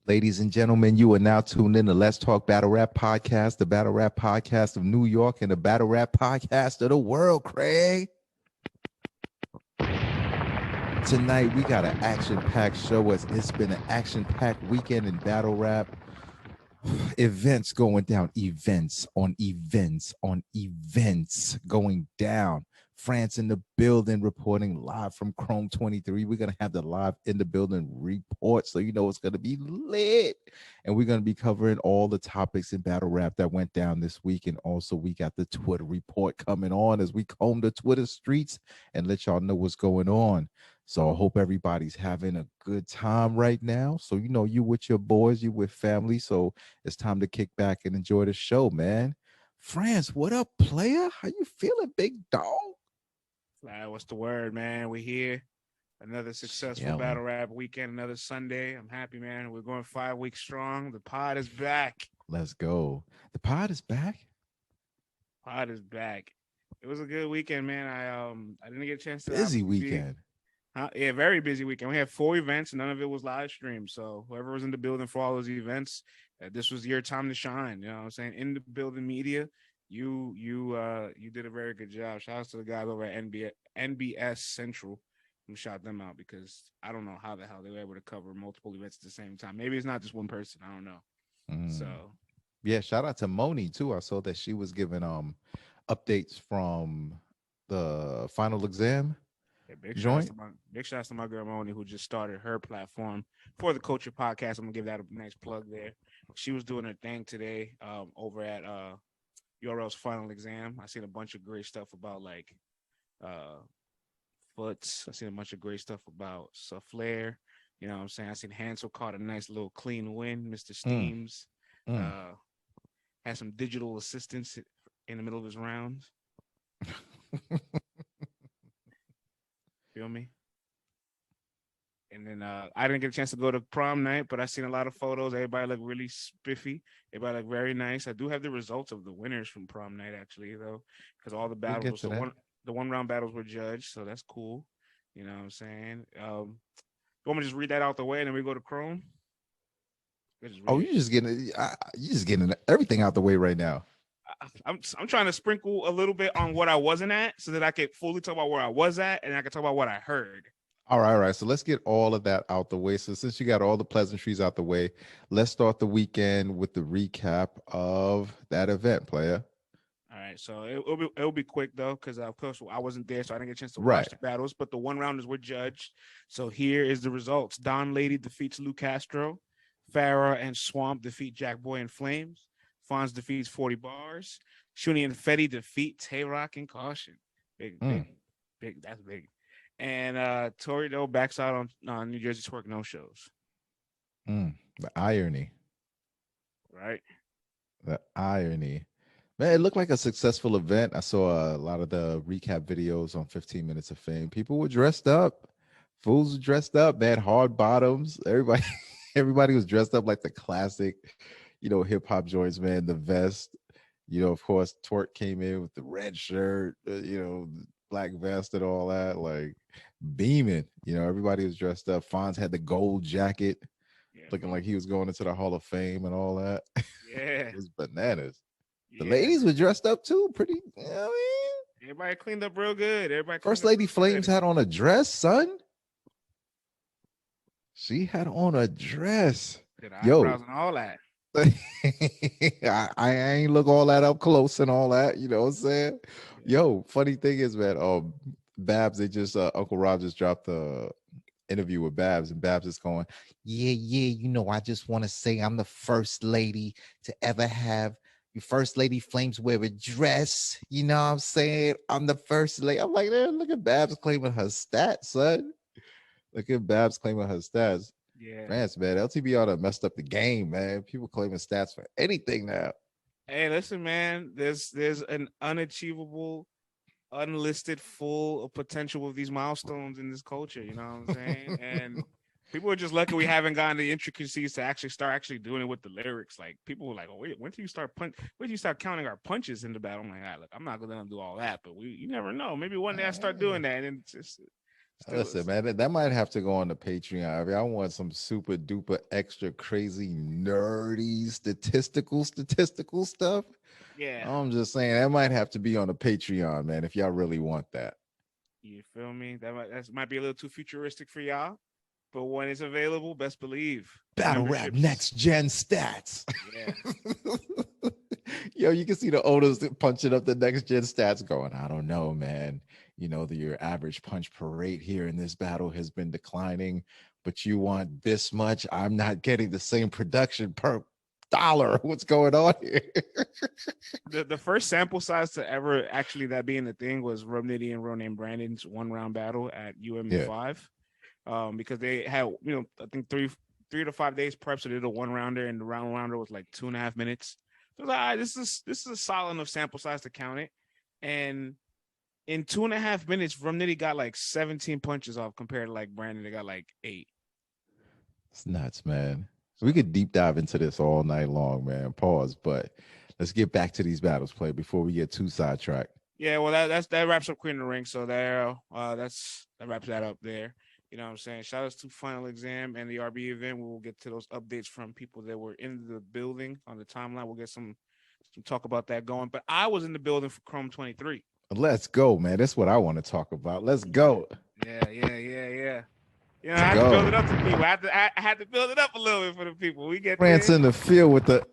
Ladies and gentlemen, you are now tuned in to Let's Talk Battle Rap Podcast, the Battle Rap Podcast of New York and the Battle Rap Podcast of the world, Craig. Tonight, we got an action-packed show. It's been an action-packed weekend in battle rap. Events going down, events on events on events going down. France in the building, reporting live from Chrome23. We're going to have the live in the building report, so you know it's going to be lit. And we're going to be covering all the topics in battle rap that went down this week. And also, we got the Twitter report coming on as we comb the Twitter streets and let y'all know what's going on. So I hope everybody's having a good time right now. So, you know, you with your boys, you with family. So it's time to kick back and enjoy the show, man. France, what up, player? How you feeling, big dog? Vlad, what's the word, man? We here. Another successful battle rap weekend, another Sunday. I'm happy, man. We're going 5 weeks strong. The pod is back. Let's go. The pod is back? Pod is back. It was a good weekend, man. I didn't get a chance to busy weekend. Yeah, very busy weekend. We had 4 events. None of it was live streamed. So whoever was in the building for all those events, this was your time to shine. You know what I'm saying? In the building media, you did a very good job. Shout out to the guys over at NBS Central who shot them out, because I don't know how the hell they were able to cover multiple events at the same time. Maybe it's not just one person. I don't know. So yeah, shout out to Moni too. I saw that she was giving updates from the final exam. Yeah, big shouts to my girl Moni, who just started her platform for the Culture Podcast. I'm gonna give that a nice plug there. She was doing her thing today over at URL's final exam. I seen a bunch of great stuff about like foots. I seen a bunch of great stuff about Flair. You know what I'm saying? I seen Hansel caught a nice little clean win. Mr. Steams had some digital assistance in the middle of his rounds. Feel me? And then I didn't get a chance to go to prom night, but I seen a lot of photos. Everybody looked really spiffy. Everybody looked very nice. I do have the results of the winners from prom night, actually, though, because all the battles, the one round battles were judged, so that's cool. You know what I'm saying? You want me to just read that out the way and then we go to Chrome? You're just getting everything out the way right now. I'm trying to sprinkle a little bit on what I wasn't at so that I could fully talk about where I was at and I can talk about what I heard. All right. So let's get all of that out the way. So since you got all the pleasantries out the way, let's start the weekend with the recap of that event, player. All right. So it'll be quick, though, because, of course, I wasn't there, so I didn't get a chance to watch the battles. But the one-rounders were judged. So here is the results. Don Lady defeats Lou Castro. Farrah and Swamp defeat Jack Boy and Flames. Fonz defeats 40 Bars. Shuni and Fetty defeat CheyRaq and Kausion. Big. That's big. And Torido backs out on New Jersey Twerk no shows. The irony. Right. The irony. Man, it looked like a successful event. I saw a lot of the recap videos on 15 Minutes of Fame. People were dressed up. Fools were dressed up, man. Hard bottoms. Everybody was dressed up like the classic, hip hop joints, man. The vest, of course, Twerk came in with the red shirt, black vest and all that, like beaming. Everybody was dressed up. Fonz had the gold jacket, looking like he was going into the Hall of Fame and all that. Yeah. It was bananas. The ladies were dressed up too, pretty. Everybody cleaned up real good. First Lady Flames had on a dress, son. She had on a dress. Did eyebrows and all that. I ain't look all that up close and all that. You know what I'm saying? Yo, funny thing is, man, Babs, they just Uncle Rob just dropped the interview with Babs, and Babs is going, yeah, I just want to say I'm the first lady to ever have your First Lady Flames wear a dress. You know what I'm saying? I'm the first lady. I'm like, look at Babs claiming her stats, son. Look at Babs claiming her stats. Yeah. France, man. LTBR done messed up the game, man. People claiming stats for anything now. Hey, listen, man. There's an unachievable, unlisted full of potential of these milestones in this culture. You know what I'm saying? And people are just lucky we haven't gotten the intricacies to start doing it with the lyrics. Like, people were like, "Oh, wait, when do you start counting our punches in the battle?" I'm like, look, I'm not gonna do all that, but you never know. Maybe one day I start doing that, and Listen, man, that might have to go on the Patreon. I mean, I want some super duper extra crazy nerdy statistical stuff. Yeah. I'm just saying that might have to be on the Patreon, man, if y'all really want that. You feel me? That might be a little too futuristic for y'all, but when it's available, best believe Battle Rap next gen stats. Yeah. Yo, you can see the owners punching up the next gen stats going, I don't know, man. You know, your average punch per rate here in this battle has been declining, but you want this much. I'm not getting the same production per dollar. What's going on here? The first sample size to ever actually that being the thing was Rum Nitty and Real Name Brandon's 1 round battle at UM5. Because they had, I think 3 to 5 days prep, so they did a 1 rounder, and the rounder was like 2.5 minutes. So I was like, all right, this is a solid enough sample size to count it. And in 2.5 minutes, Rum Nitty got like 17 punches off compared to like Brandon, they got like 8. It's nuts, man. We could deep dive into this all night long, man. Pause, but let's get back to these battles play before we get too sidetracked. Yeah, well, that wraps up Queen of the Ring. So there, that wraps that up there. You know what I'm saying? Shout outs to Final Exam and the RB event. We'll get to those updates from people that were in the building on the timeline. We'll get some talk about that going. But I was in the building for Chrome23. Let's go, man. That's what I want to talk about. Let's go. Yeah. You know, I had to build it up to people. I had to build it up a little bit for the people. We get France in the field with the.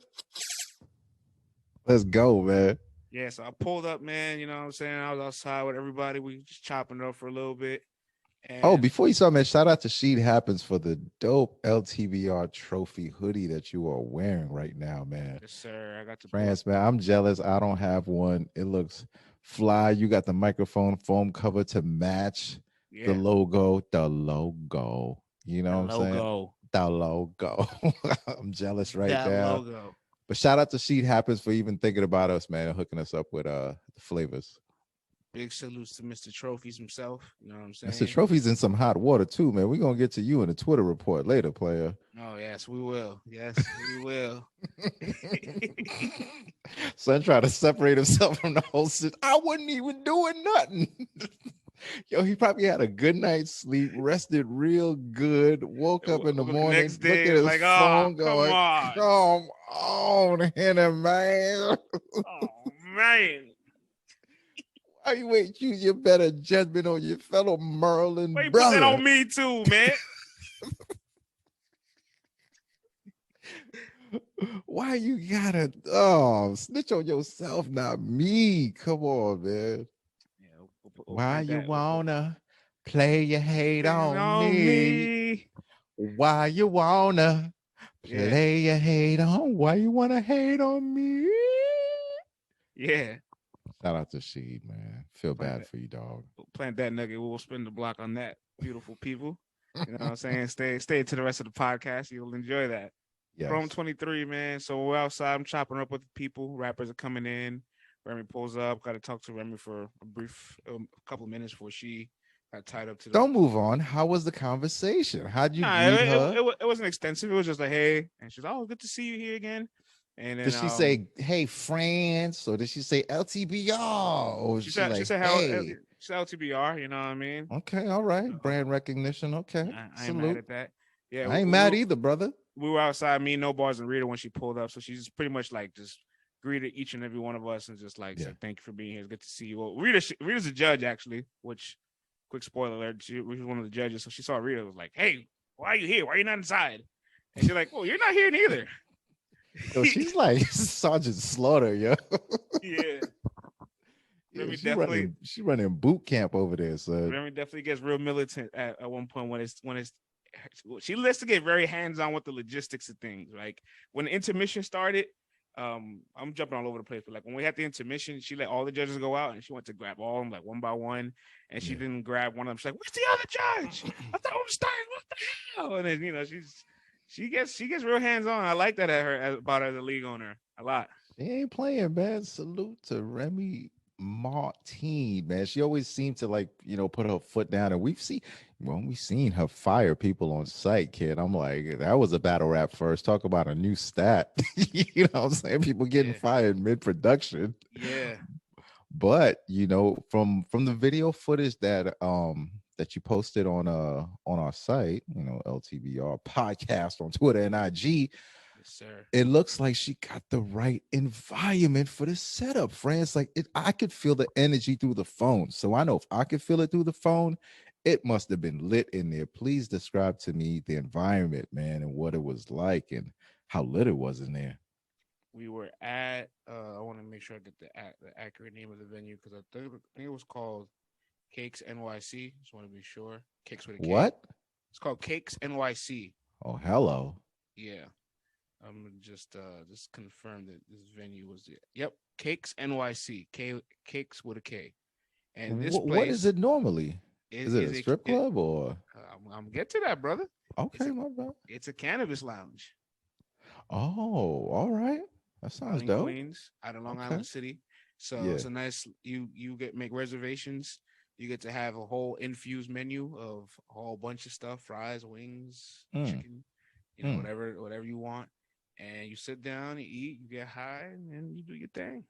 Let's go, man. Yeah, so I pulled up, man. You know what I'm saying? I was outside with everybody. We just chopping it up for a little bit. And before you start, man, shout out to Sheet Happens for the dope LTBR trophy hoodie that you are wearing right now, man. Yes, sir. I got to France, man. I'm jealous. I don't have one. It looks fly. You got the microphone foam cover to match the logo. You know what I'm saying? The logo. I'm jealous right now. Logo. But shout out to Sheet Happens for even thinking about us, man, and hooking us up with the flavors. Big salutes to Mr. Trophies himself. You know what I'm saying? Mr. Trophies in some hot water too, man. We're gonna get to you in the Twitter report later, player. Oh, yes, we will. Yes, we will. Son tried to separate himself from the whole shit. I wasn't even doing nothing. Yo, he probably had a good night's sleep, rested real good, woke up in the morning, next day, looked at his like, phone going, come on, Hannah, man. Oh, man. Why you ain't use your better judgment on your fellow Merlin brother? Put that on me too, man. Why you gotta snitch on yourself, not me? Come on, man. Why you wanna play your hate on me? Why you wanna play your hate on? Why you wanna hate on me? Yeah. Shout out to Sheed, man. Feel bad for you, dog. Plant that nugget. We'll spin the block on that, beautiful people. You know what I'm saying? Stay to the rest of the podcast. You'll enjoy that. Yes. Chrome23, man. So we're outside. I'm chopping up with the people. Rappers are coming in. Remy pulls up. Got to talk to Remy for a brief couple of minutes before she got tied up to the. Don't move on. How was the conversation? How'd you greet her? It wasn't extensive. It was just like, hey. And she's like, oh, good to see you here again. And then, did she say, hey, France? Or did she say LTBR? Or she said, hey. She said LTBR, you know what I mean? Okay, all right. Brand recognition. Okay. I ain't mad at that. Yeah, I ain't mad either, brother. We were outside, me, No Bars, and Rita when she pulled up. So she's pretty much like just greeted each and every one of us and just like said, thank you for being here. It's good to see you. Well, Rita's a judge, actually, which, quick spoiler alert, she was one of the judges. So she saw Rita, was like, hey, why are you here? Why are you not inside? And she's like, oh, you're not here neither. Yo, she's like Sergeant Slaughter, yo. Yeah. She's running boot camp over there, so Remy definitely gets real militant at one point when it's she likes to get very hands-on with the logistics of things. Like when the intermission started, I'm jumping all over the place, but like when we had the intermission, she let all the judges go out and she went to grab all of them like one by one, and she didn't grab one of them. She's like, "Where's the other judge? I thought we were starting. What the hell?" And then she gets real hands-on. I like that about her as a league owner a lot. She ain't playing, man. Salute to Remy Martin, man. She always seemed to put her foot down, and we've seen her fire people on site, kid. I'm like, that was a battle rap first. Talk about a new stat. You know what I'm saying? People getting fired mid-production. Yeah. But from the video footage that that you posted on our site, LTBR podcast on Twitter and IG. Yes, sir. It looks like she got the right environment for the setup, friends. Like I could feel the energy through the phone. So I know if I could feel it through the phone, it must have been lit in there. Please describe to me the environment, man, and what it was like and how lit it was in there. We were at. I want to make sure I get the accurate name of the venue because I think it was called Cakes NYC. Just want to be sure. Cakes with a K. What? It's called Cakes NYC. Oh, hello. Yeah. I'm gonna just confirm that this venue was yep, Cakes NYC. Cakes with a K. And this place, what is it normally? Is it a strip club or? I'm get to that, brother. Okay, my bad. It's a cannabis lounge. Oh, all right. That sounds dope. Queens, out of Long Island City. So it's a nice. You make reservations. You get to have a whole infused menu of a whole bunch of stuff: fries, wings, chicken, whatever you want. And you sit down, you eat, you get high, and then you do your thing.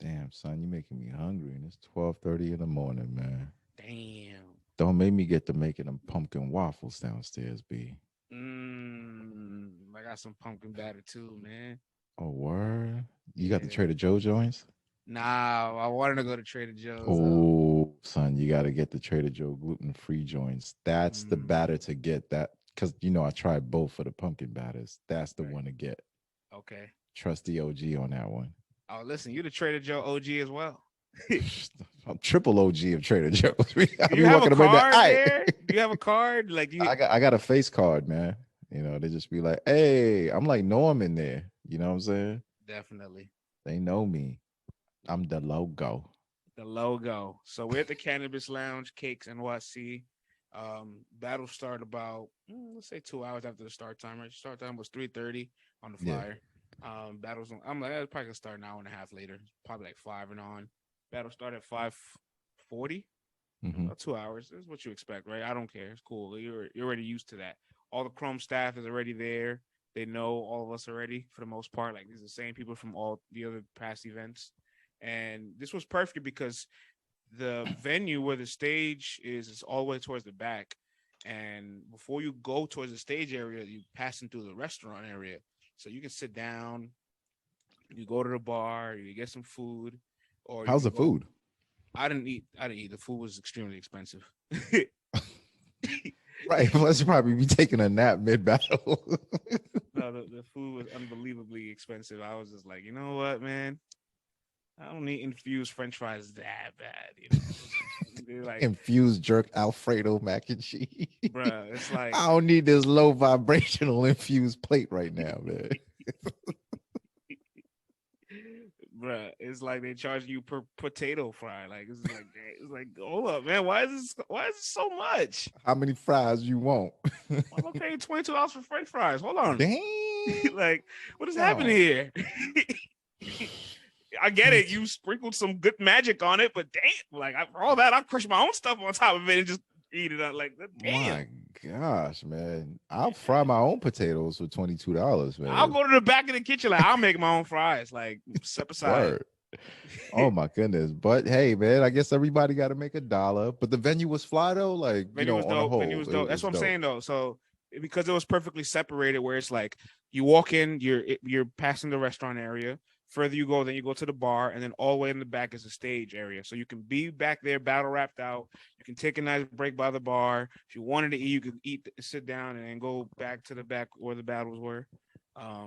Damn, son, you're making me hungry, and it's 12:30 in the morning, man. Damn. Don't make me get to making them pumpkin waffles downstairs, B. I got some pumpkin batter too, man. Oh, word? You got the Trader Joe joints? Nah, I wanted to go to Trader Joe's. Oh, son, you got to get the Trader Joe gluten-free joints. That's the batter to get. That because I tried both for the pumpkin batters. That's the one to get. Okay. Trust the OG on that one. Oh, listen, you the Trader Joe OG as well. I'm triple OG of Trader Joe's. Do you have a card there? Do you have a card? Like I got a face card, man. They just be like, hey, I'm like Norman there. You know what I'm saying? Definitely. They know me. I'm the logo. The logo. So we're at the Cannabis Lounge, Cakes NYC. Battle start about let's say 2 hours after the start timer. Start time was 3:30 on the flyer. Battles I'm like it's probably gonna start an hour and a half later. Probably like 5 and on. Battle start at 5:40. 2 hours. This is what you expect, right? I don't care. It's cool. You're already used to that. All the Chrome staff is already there. They know all of us already for the most part. Like these are the same people from all the other past events. And this was perfect because the venue where the stage is all the way towards the back. And before you go towards the stage area, you passing through the restaurant area. So you can sit down, you go to the bar, you get some food. Or how's the food? I didn't eat. The food was extremely expensive. Right. Plus you probably be taking a nap mid-battle. No, the food was unbelievably expensive. I was just like, you know what, man? I don't need infused French fries that bad. They're like infused jerk Alfredo mac and cheese. Bruh, it's like I don't need this low vibrational infused plate right now, man. Bruh, it's like they charge you per potato fry. Like it's like hold up, man. Why is this so much? How many fries you want? I'm paying $22 for French fries. Hold on. Dang. Like, what is happening here? I get it. You sprinkled some good magic on it, but damn, like for all that, I'll crush my own stuff on top of it and just eat it up. Like, damn. My gosh, man. I'll fry my own potatoes for $22, man. I'll go to the back of the kitchen. Like, I'll make my own fries. Like, step aside. Word. Oh my goodness. But hey, man, I guess everybody got to make $1. But the venue was fly though. Like, venue was dope. Venue was dope. That's what I'm saying though. So because it was perfectly separated, where it's like you walk in, you're passing the restaurant area. Further you go, then you go to the bar, and then all the way in the back is the stage area. So you can be back there, battle wrapped out. You can take a nice break by the bar. If you wanted to eat, you could eat, sit down, and then go back to the back where the battles were.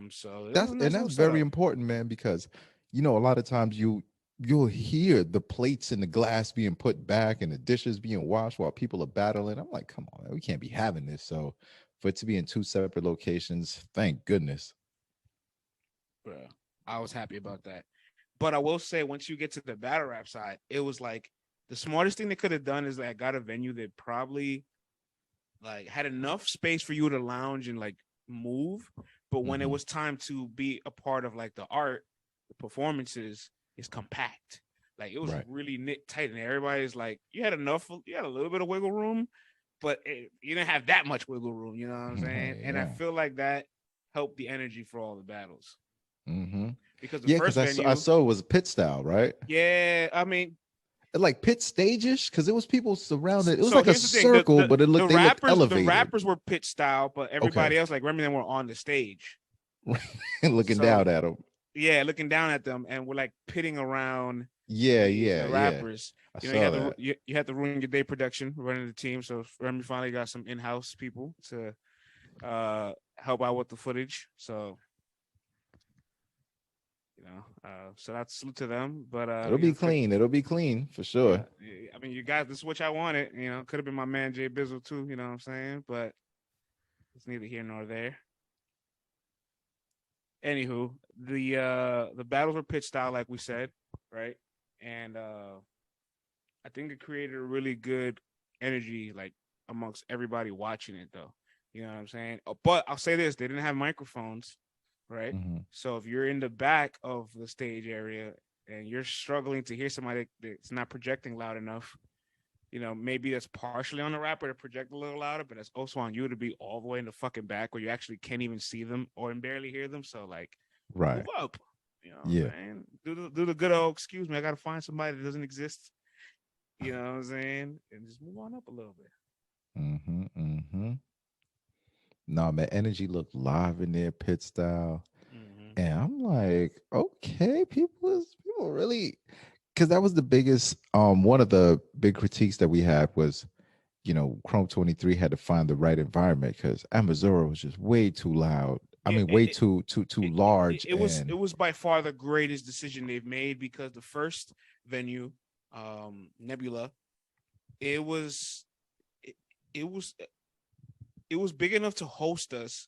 So that's very important, man, because a lot of times you'll hear the plates and the glass being put back and the dishes being washed while people are battling. I'm like, come on, man, we can't be having this. So for it to be in 2 separate locations, thank goodness. Bruh. I was happy about that. But I will say, once you get to the battle rap side, it was like the smartest thing they could have done is like got a venue that probably like had enough space for you to lounge and like move. But when it was time to be a part of like the art, the performances, is compact. Like it was really knit tight, and everybody's like, you had a little bit of wiggle room, but you didn't have that much wiggle room. You know what I'm saying? And I feel like that helped the energy for all the battles. Mm-hmm. Because the first venue, I saw it was pit style, right? Yeah, I mean, like pit stage-ish? Because it was people surrounded. It was So like a here's the thing: circle, but they looked the elevated. rappers were pit style, but everybody else, like Remy, them were on the stage, Looking down at them. Yeah, looking down at them, and we're like pitting around. Yeah, the rappers. I You know, saw that. you had to ruin your day production running the team. So Remy finally got some in-house people to help out with the footage. So so that's salute to them. But It'll be clean. It'll be clean for sure. I mean, you guys, this is what y'all wanted. Could have been my man Jay Bizzle too. You know what I'm saying? But it's neither here nor there. Anywho, the battles were pitch style, like we said, right? And I think it created a really good energy, like amongst everybody watching it, though. You know what I'm saying? But I'll say this: they didn't have microphones, right? Mm-hmm. So if you're in the back of the stage area and you're struggling to hear somebody that's not projecting loud enough, maybe that's partially on the rapper to project a little louder, but it's also on you to be all the way in the fucking back where you actually can't even see them or barely hear them. So like, move up. You know what I'm saying? Do the good old, excuse me, I gotta find somebody that doesn't exist. You know what I'm saying? And just move on up a little bit. Mm-hmm. No, man, energy looked live in there, pit style. Mm-hmm. And I'm like, okay, people really, because that was the biggest one of the big critiques that we had was, Chrome23 had to find the right environment because Amazura was just way too loud. I mean, way too large. It was by far the greatest decision they've made because the first venue, Nebula, it was big enough to host us,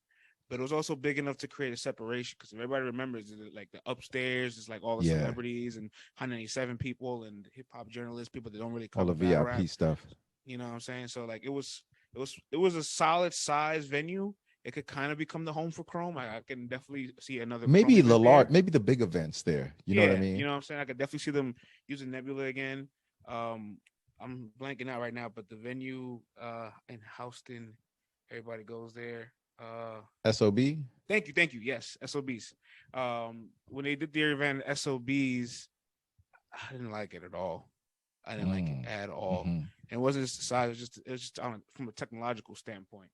but it was also big enough to create a separation because everybody remembers like the upstairs is like all the celebrities and 197 people and hip hop journalists, people that don't really cover all the VIP rap stuff. You know what I'm saying? So like it was a solid size venue. It could kind of become the home for Chrome. I can definitely see another maybe the large, maybe the big events there. You know what I mean? You know what I'm saying? I could definitely see them using Nebula again. I'm blanking out right now, but the venue in Houston, everybody goes there. SOB. Thank you. Yes, SOBs. When they did their event, SOBs, I didn't like it at all. I didn't like it at all. Mm-hmm. And it wasn't just the size; it was just from a technological standpoint.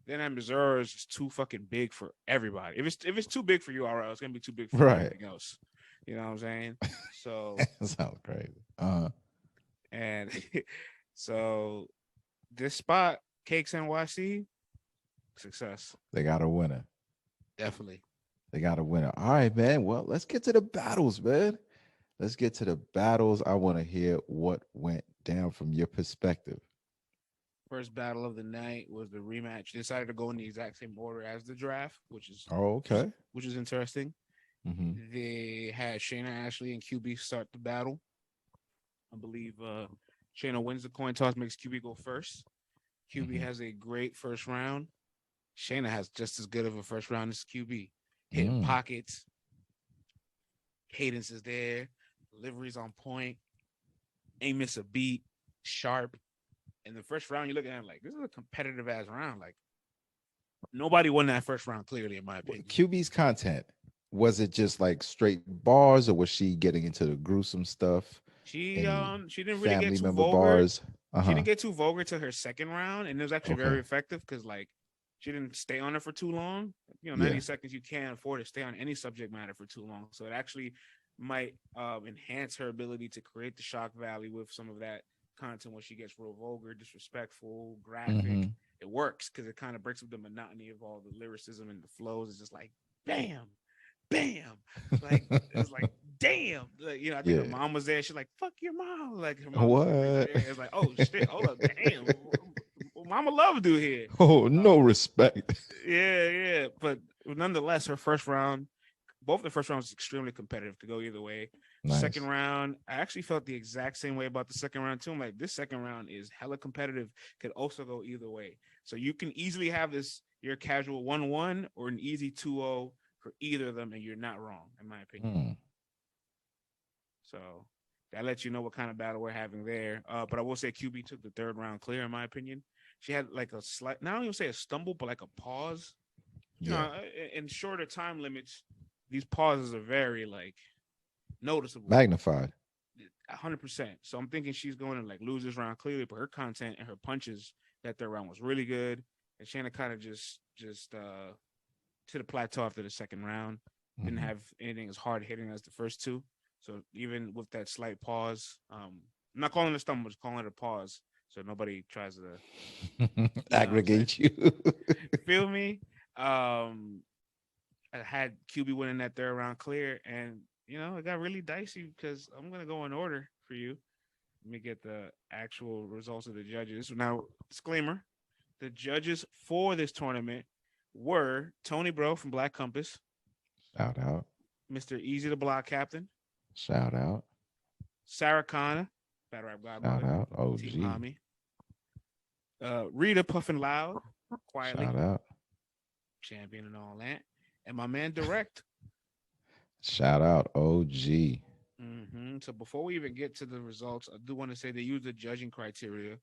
Then at Missouri is just too fucking big for everybody. If it's too big for you, all right, it's gonna be too big for everything else. You know what I'm saying? So that sounds crazy. And so this spot, Cakes NYC, success. They got a winner. Definitely. They got a winner. All right, man. Well, let's get to the battles, man. Let's get to the battles. I want to hear what went down from your perspective. First battle of the night was the rematch. They decided to go in the exact same order as the draft, which is which is interesting. Mm-hmm. They had Chayna Ashley and QB start the battle. I believe Chayna wins the coin toss, makes QB go first. QB has a great first round. Chayna has just as good of a first round as QB. Hitting pockets. Cadence is there. Delivery's on point. Ain't miss a beat. Sharp. In the first round, you look at it like, this is a competitive ass round. Like, nobody won that first round, clearly, in my opinion. QB's content, was it just like straight bars, or was she getting into the gruesome stuff? She didn't really get too vulgar. Bars. She didn't get too vulgar to her second round, and it was actually very effective because like she didn't stay on it for too long. 90 seconds, you can't afford to stay on any subject matter for too long. So it actually might enhance her ability to create the shock value with some of that content when she gets real vulgar, disrespectful, graphic. It works because it kind of breaks up the monotony of all the lyricism and the flows. It's just like bam, like it's like damn. Like, I think her mom was there. She's like, fuck your mom. Like her mom was there. It's like, oh shit, hold up, damn. Mama love dude here. Oh, no respect. Yeah. But nonetheless, her first round, both the first rounds was extremely competitive, could go either way. Nice. Second round, I actually felt the exact same way about the second round too. I'm like, this second round is hella competitive, could also go either way. So you can easily have this, your casual 1-1 or an easy 2-0 for either of them, and you're not wrong, in my opinion. So that lets you know what kind of battle we're having there. But I will say QB took the third round clear, in my opinion. She had like a slight, not even say a stumble, but like a pause. In shorter time limits, these pauses are very like noticeable, magnified. 100%. So I'm thinking she's going to like lose this round clearly, but her content and her punches that third round was really good. And Chayna kind of just to the plateau after the second round. Didn't have anything as hard hitting as the first two. So even with that slight pause, I'm not calling it a stumble, just calling it a pause. So nobody tries to aggregate you. Feel me? I had QB winning that third round clear, and it got really dicey because I'm gonna go in order for you. Let me get the actual results of the judges. Now, disclaimer: the judges for this tournament were Tony Bro from Black Compass. Shout out. Mr. Easy the Block Captain. Shout out. Sarah Connor, Battle Rap Godmother. Shout out. OG. Team Hami. Rita Puffin Loud, quietly. Shout out. Champion and all that. And my man Direct. Shout out. OG. So before we even get to the results, I do want to say they use the judging criteria.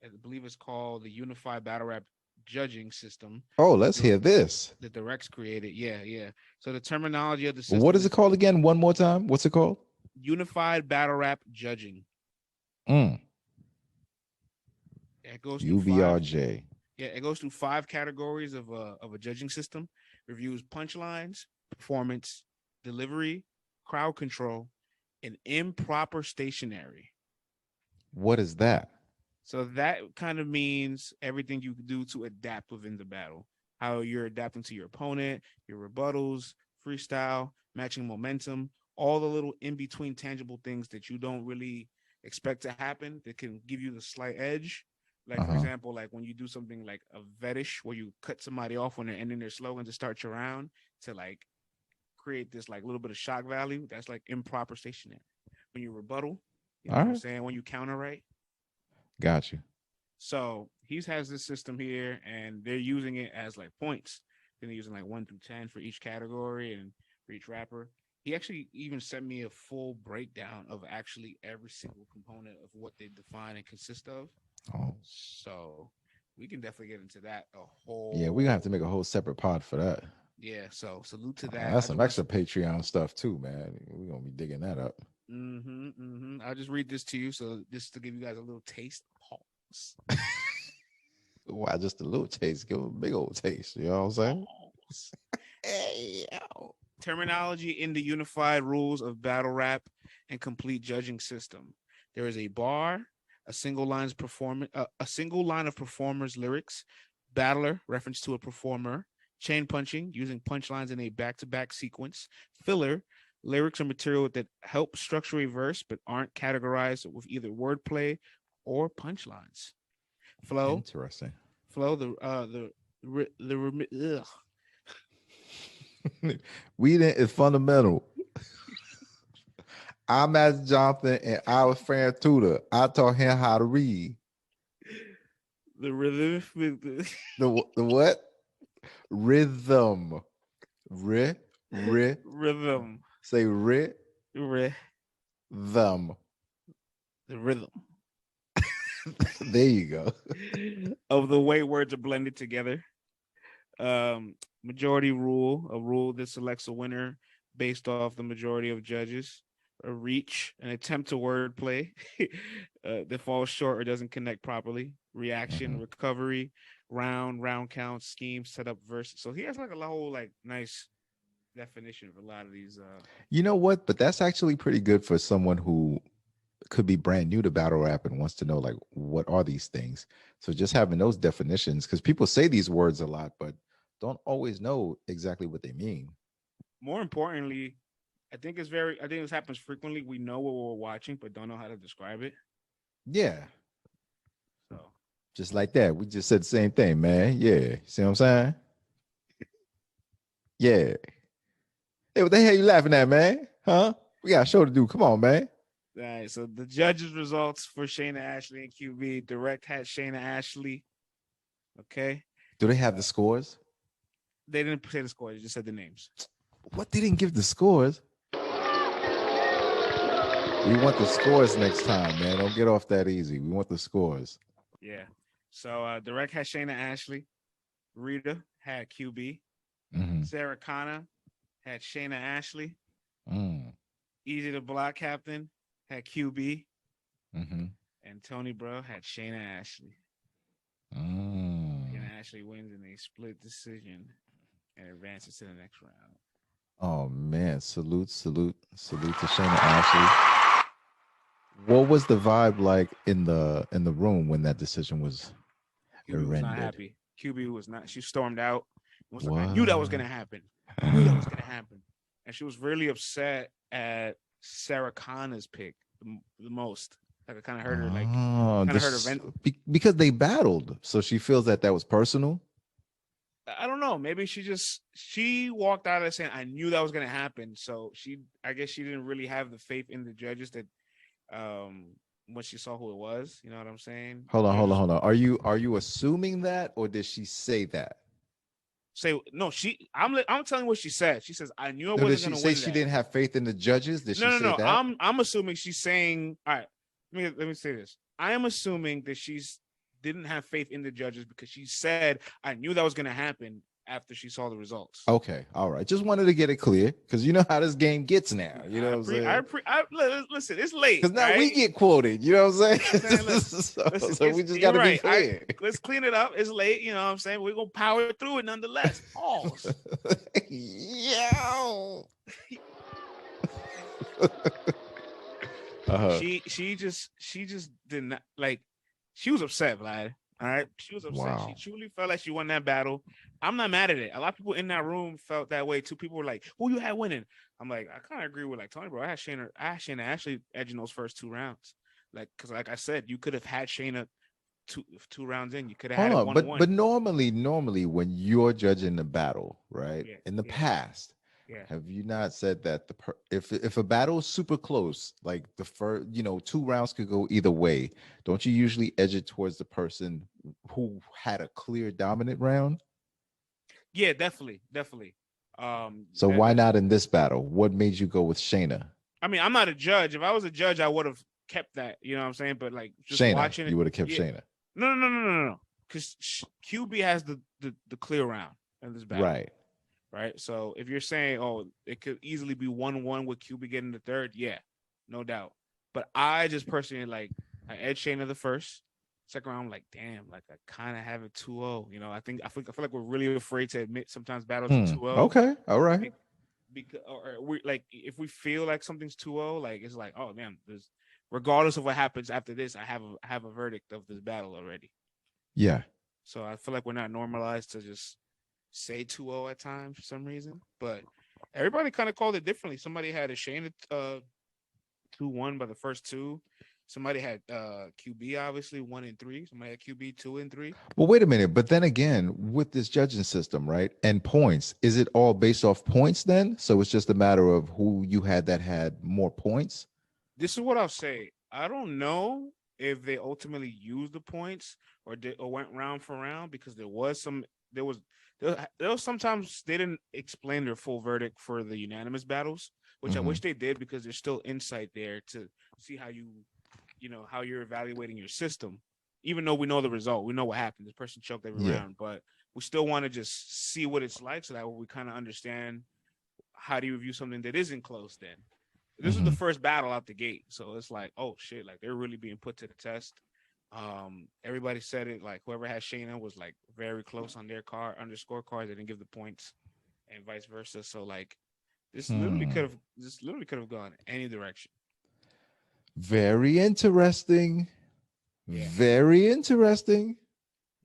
I believe it's called the Unified Battle Rap Judging System. Oh, let's hear this. The Directs created. Yeah. So the terminology of the system. What is it called again? One more time. What's it called? Unified Battle Rap Judging. It goes UBRJ. It goes through 5 categories of a judging system. Reviews punchlines, performance, delivery, crowd control, and improper stationary. What is that? So that kind of means everything you do to adapt within the battle. How you're adapting to your opponent, your rebuttals, freestyle, matching momentum, all the little in-between tangible things that you don't really expect to happen that can give you the slight edge. Like, for example, like when you do something like a vetish where you cut somebody off when they're ending their slogan to start your round to like create this like little bit of shock value. That's like improper stationary. When you rebuttal, you know what I'm saying? When you counter right. Got you. So he has this system here and they're using it as like points. Then they're using like 1 through 10 for each category and for each rapper. He actually even sent me a full breakdown of actually every single component of what they define and consist of. So we can definitely get into that Yeah, we're gonna have to make a whole separate pod for that. Yeah, so salute to that. That's some extra Patreon stuff too, man. We're gonna be digging that up. I'll just read this to you, so just to give you guys a little taste. Pause. Why just a little taste? Give them a big old taste. You know what I'm saying? Hey, yo. Terminology in the unified rules of battle rap and complete judging system. There is a bar, a single line of performers' lyrics, battler, reference to a performer, chain punching, using punchlines in a back-to-back sequence, filler, lyrics or material that help structure a verse but aren't categorized with either wordplay or punchlines. Flow. Interesting. Flow, Reading is fundamental. I'm as Jonathan and I was Fran Tudor. I taught him how to read. The rhythm. The what? Rhythm. Rhythm. Say them. The rhythm. There you go. Of the way words are blended together. Majority rule, a rule that selects a winner based off the majority of judges. A reach, an attempt to wordplay that falls short or doesn't connect properly. Reaction, recovery, round count, scheme, setup, verse. So he has like a whole like nice definition of a lot of these. You know what? But that's actually pretty good for someone who could be brand new to battle rap and wants to know like what are these things. So just having those definitions, because people say these words a lot, but don't always know exactly what they mean. More importantly, I think this happens frequently. We know what we're watching, but don't know how to describe it. Yeah. So just like that. We just said the same thing, man. Yeah. See what I'm saying? Yeah. Hey, what the hell you laughing at, man? Huh? We got a show to do. Come on, man. All right. So the judges' results for Chayna Ashley and QB. Direct had Chayna Ashley. Okay. Do they have the scores? They didn't say the scores. They just said the names. What? They didn't give the scores? We want the scores next time, man. Don't get off that easy. We want the scores. Yeah. So Direct had Chayna Ashley. Rita had QB. Sarah Connor had Chayna Ashley. Easy the Block Captain had QB, Mm-hmm. and Tony Bro had Chayna Ashley. Mm. Chayna Ashley wins in a split decision and advances to the next round. Oh man, salute to Shayna Ashley. What was the vibe like in the room when that decision was QB was not rendered? happy. QB was not. She stormed out. And was What? like, I knew that was gonna happen. I knew that was gonna happen. And she was really upset at Sarah Connor's pick the most. Like I kind of heard her like Oh, kind of heard her vent. because they battled, so she feels that was personal. I don't know. Maybe she walked out of there saying, I knew that was gonna happen. So I guess she didn't really have the faith in the judges that when she saw who it was. You know what I'm saying? Hold on. Are you assuming that, or did she say that? Say no. I'm telling you what she said. She says, I knew I No, did wasn't she gonna say win she that. didn't have faith in the judges? Did she say No. that? I'm assuming she's saying, all right, let me say this. I am assuming that she's didn't have faith in the judges because she said, I knew that was gonna happen after she saw the results. Okay, all right. Just wanted to get it clear because you know how this game gets now. You know what I'm saying? Listen, it's late. Because now right? we get quoted. You know what I'm saying? Listen, so we just got to be clear. Let's clean it up. It's late. You know what I'm saying? We're going to power through it nonetheless. Pause. Yo. She just did not like. She was upset, Vlad. All right, she was upset. Wow. She truly felt like she won that battle. I'm not mad at it. A lot of people in that room felt that way too. People were like, "Who you had winning?" I'm like, I kind of agree with like Tony, bro. I had Shayna Ashley edging those first 2 rounds, like because like I said, you could have had Shayna two rounds in. You could have had it 1-1. But normally when you're judging the battle, right? Yeah, in the past. Yeah. Have you not said that if a battle is super close, like the first, 2 rounds could go either way, don't you usually edge it towards the person who had a clear dominant round? Yeah, definitely. So why not in this battle? What made you go with Shayna? I mean, I'm not a judge. If I was a judge, I would have kept that. You know what I'm saying? But like just Shayna, watching it, you would have kept Shayna. No. Because QB has the clear round in this battle. Right. So if you're saying, oh, it could easily be 1-1 with QB getting the third, yeah, no doubt. But I just personally like I edged Shayna the first. Second round, I'm like, damn, like I kind of have it 2-0. You know, I feel like we're really afraid to admit sometimes battles are 2-0. Okay, all right. Because or we like if we feel like something's 2-0, like it's like, oh man, there's regardless of what happens after this, I have a verdict of this battle already. Yeah. So I feel like we're not normalized to just say 2-0 at times for some reason, but everybody kind of called it differently. Somebody had a Shayna 2-1 by the first 2. Somebody had QB obviously 1-3. Somebody had QB 2-3. Well, wait a minute. But then again, with this judging system, right, and points, is it all based off points then? So it's just a matter of who you had that had more points? This is what I'll say. I don't know if they ultimately used the points or went round for round because there was sometimes they didn't explain their full verdict for the unanimous battles, which I wish they did because there's still insight there to see how how you're evaluating your system. Even though we know the result, we know what happened. This person choked every round, but we still want to just see what it's like so that we kind of understand how do you review something that isn't close then. This is the first battle out the gate. So it's like, oh shit, like they're really being put to the test. Everybody said it like whoever had Shayna was like very close on their scorecards. They didn't give the points and vice versa. So like this literally could have gone any direction. Very interesting. Yeah. Very interesting.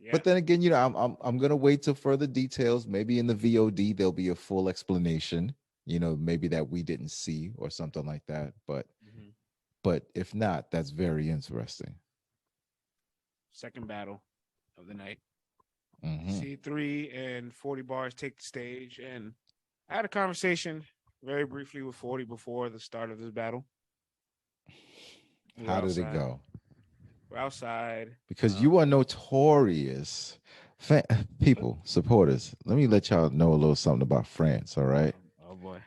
Yeah. But then again, I'm gonna wait till further details. Maybe in the VOD there'll be a full explanation. Maybe that we didn't see or something like that. But if not, that's very interesting. Second battle of the night. C3 and 40 bars take the stage, and I had a conversation very briefly with 40 before the start of this battle. How did it go? We're outside. Because you are notorious. People, supporters, let me let y'all know a little something about France, all right? Oh, boy.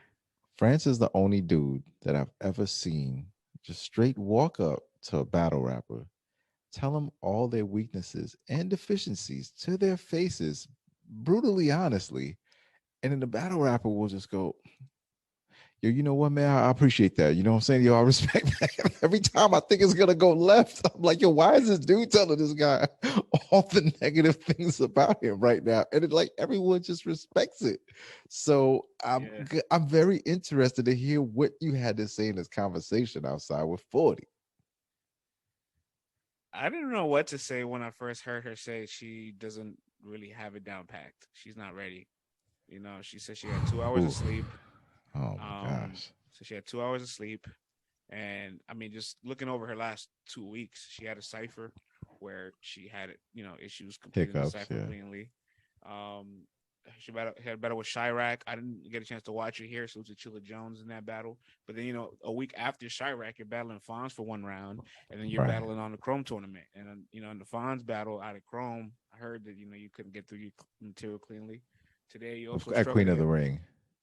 France is the only dude that I've ever seen just straight walk up to a battle rapper, tell them all their weaknesses and deficiencies to their faces, brutally honestly, and then the battle rapper will just go, Yo, you know what, man? I appreciate that. You know what I'm saying? Yo, I respect that. Every time I think it's gonna go left, I'm like, yo, why is this dude telling this guy all the negative things about him right now? And it like everyone just respects it. So Yeah. I'm very interested to hear what you had to say in this conversation outside with 40. I didn't know what to say when I first heard her say she doesn't really have it down packed. She's not ready. You know, she said she had 2 hours of Oof. sleep. Oh my gosh. So she had 2 hours of sleep. And I mean, just looking over her last 2 weeks, she had a cipher where she had, issues completing the Hiccups, cipher yeah. cleanly. Um, she had a battle with CheyRaq. I didn't get a chance to watch it here, so it was Chilla Jones in that battle. But then, a week after CheyRaq, you're battling Fonz for one round, and then you're Right. battling on the Chrome tournament. And in the Fonz battle out of Chrome, I heard that you couldn't get through your material cleanly. Today, you also At struggled Queen to of the get, Ring.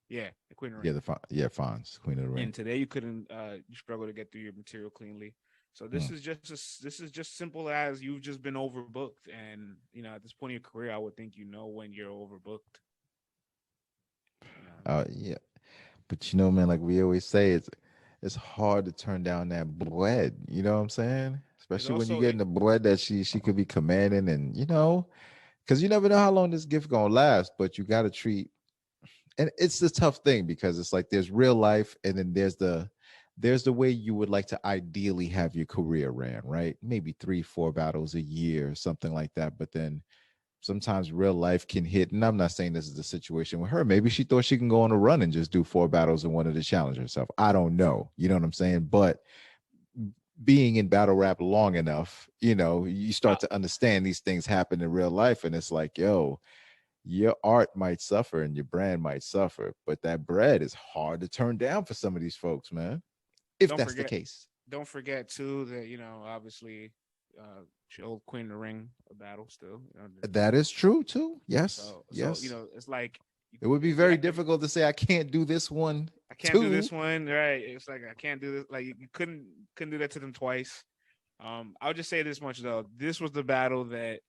yeah, the Queen of Yeah, Ring. Fonz, Queen of the Ring. And today you couldn't you struggle to get through your material cleanly. So this is just simple as you've just been overbooked, and at this point in your career, I would think when you're overbooked. Yeah. But man, like we always say, it's hard to turn down that bread. You know what I'm saying? It's Especially when you also get in the bread that she could be commanding, and because you never know how long this gift gonna last. But you got to treat, and it's the tough thing because it's like there's real life, and then there's the way you would like to ideally have your career ran, right? Maybe 3-4 battles a year, something like that. But then sometimes real life can hit, and I'm not saying this is the situation with her. Maybe she thought she can go on a run and just do 4 battles and wanted to challenge herself. I don't know. You know what I'm saying? But being in battle rap long enough, you start to understand these things happen in real life, and it's like, yo, your art might suffer and your brand might suffer, but that bread is hard to turn down for some of these folks, man. If don't that's the forget case. don't forget too that obviously she owed Queen of the Ring a battle still. That is true too. Yes, So yes. it's like It would be very difficult to say I can't do this one I can't do too. this one, right? It's like I can't do this. Like you couldn't do that to them twice. I'll just say this much though: this was the battle that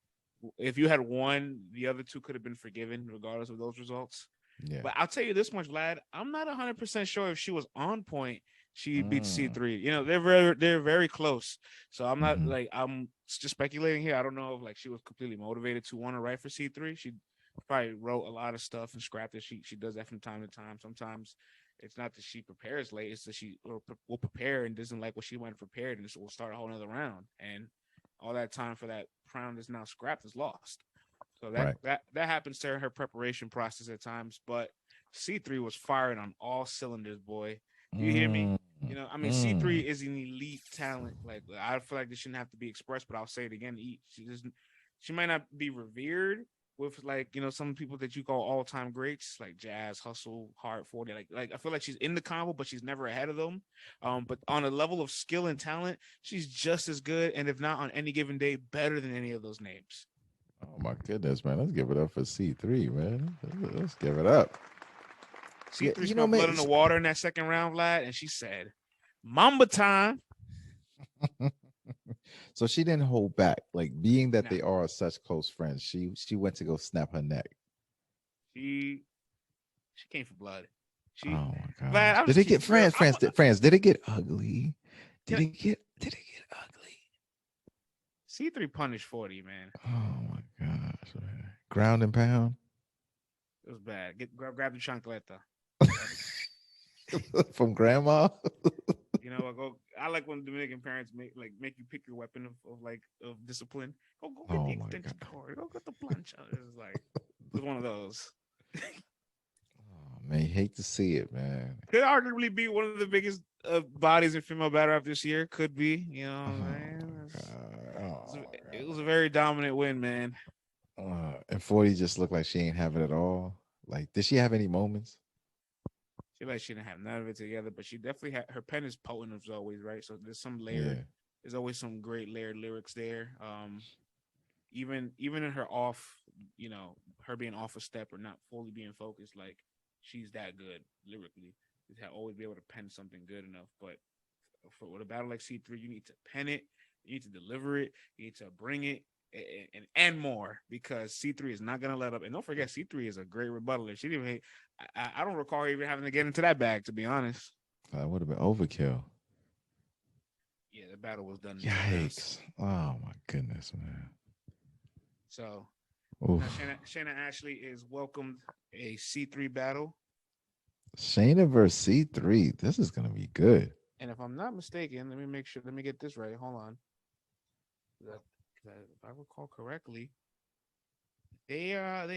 if you had won, the other two could have been forgiven, regardless of those results. Yeah. But I'll tell you this much, Vlad: I'm not 100% sure if she was on point, she beat Mm. C3. They're very close. So I'm not Mhm. like I'm just speculating here. I don't know if like she was completely motivated to want to write for C3. She probably wrote a lot of stuff and scrapped it. She does that from time to time. Sometimes it's not that she prepares late; it's that she will prepare and doesn't like what she went prepared, and so we'll start a whole another round. And all that time for that round is now scrapped, is lost. So that Right. that that happens to her preparation process at times. But C3 was firing on all cylinders, boy. You hear me? Mm. I mean, Mm. C3 is an elite talent. Like I feel like this shouldn't have to be expressed, but I'll say it again. She might not be revered with like some people that you call all time greats like Jazz, Hustle, Hard 40. Like I feel like she's in the combo, but she's never ahead of them. But on a level of skill and talent, she's just as good, and if not on any given day, better than any of those names. Oh my goodness, man. Let's give it up for C3, man. Let's give it up. Yeah, C3 smelled blood in the water in that second round, Vlad, and she said, "Mamba time." So she didn't hold back. Like being that Nah, they are such close friends, she went to go snap her neck. she she came for blood. She Oh my Vlad, gosh. I'll Did just it keep get it real. France, did it get ugly? Can Did I, it get ugly? C3 punished 40, man. Oh my gosh, man. Ground and pound. It was bad. Grab the chancleta. From grandma. Go. I like when Dominican parents make you pick your weapon of discipline. Go get the Oh my extension god. cord. Go get the plancha. It was one of those. Oh man, hate to see it, man. Could arguably be one of the biggest bodies in female battle rap this year. Could be. Oh Man? my god. Oh It was a very dominant win, man. and 40 just looked like she ain't have it at all. Like, did she have any moments? She didn't have none of it together, but she definitely had her pen is potent as always, right? So Yeah. there's always some great layered lyrics there. Even in her off, her being off a step or not fully being focused, like she's that good lyrically. To always be able to pen something good enough. But for with a battle like C3, you need to pen it, you need to deliver it, you need to bring it. and more, because C3 is not gonna let up. And don't forget, C3 is a great rebuttaler. She didn't even. I don't recall her even having to get into that bag, to be honest. That would have been overkill. Yeah, the battle was done. Yikes! Oh my goodness, man. So now Chayna Ashley is welcomed a C3 battle. Chayna versus C3. This is gonna be good. And if I'm not mistaken, let me make sure. Let me get this right. Hold on. If I recall correctly, they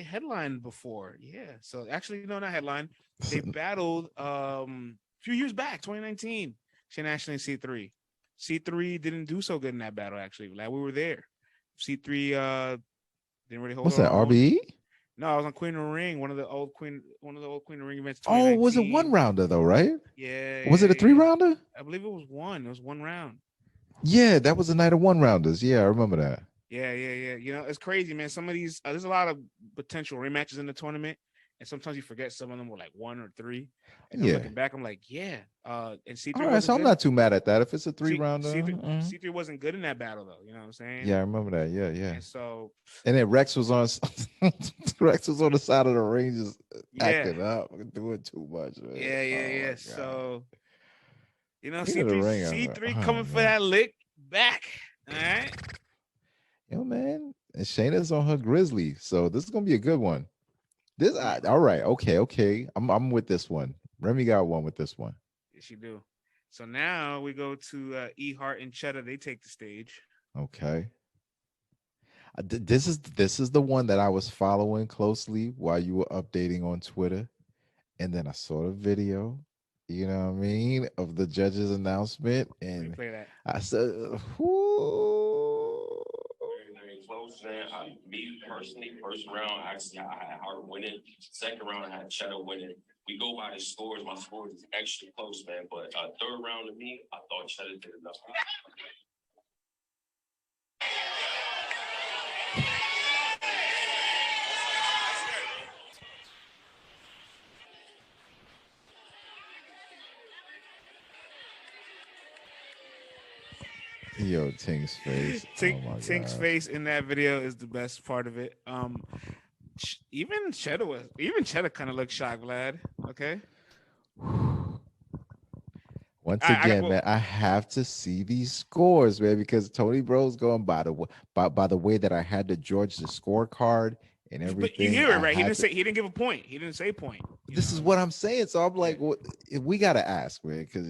headlined before. Yeah. So actually, no, not headline. They battled a few years back, 2019. Chayna Ashley and C3. C3 didn't do so good in that battle. Actually, like we were there. C3 didn't really hold. What's that? RBE? No, I was on Queen of the Ring, one of the old Queen of the Ring events. Oh, was it one rounder though, right? Yeah. Was it a 3-rounder? I believe it was one. It was one round. Yeah, that was a night of 1-rounders. Yeah, I remember that. Yeah. You know, it's crazy, man. Some of these, there's a lot of potential rematches in the tournament, and sometimes you forget some of them were like 1 or 3. And I'm looking back, I'm like, yeah. And C3. All right, so I'm not too mad at that. If it's a 3-rounder, C3 wasn't good in that battle though. You know what I'm saying? Yeah, I remember that. Yeah. And so, and then Rex was on the side of the ring, just acting up, doing too much. Man. Yeah. So, you know, C3 coming for that lick back. All right. Yo, man, and Shayna's on her Grizzly, so this is gonna be a good one. All right, okay. I'm with this one. Remy got one with this one. Yes, you do. So now we go to E-Hart and Chetta. They take the stage. Okay. This is the one that I was following closely while you were updating on Twitter, and then I saw the video. You know what I mean, of the judge's announcement, and I said, very close, man. Me personally, first round, I had Hart winning. Second round, I had Chetta winning. We go by the scores. My scores is extra close, man. But third round to me, I thought Chetta did enough. Yo, Tink's face. Tink's face in that video is the best part of it. Even Chetta kind of looked shocked, Vlad. Okay. Once again, man, I have to see these scores, man, because Tony Bro's going by the way that I had to judge the scorecard and everything. But you hear it, right? He didn't give a point. He didn't say point. This is what I'm saying. So I'm like, we gotta ask, man, because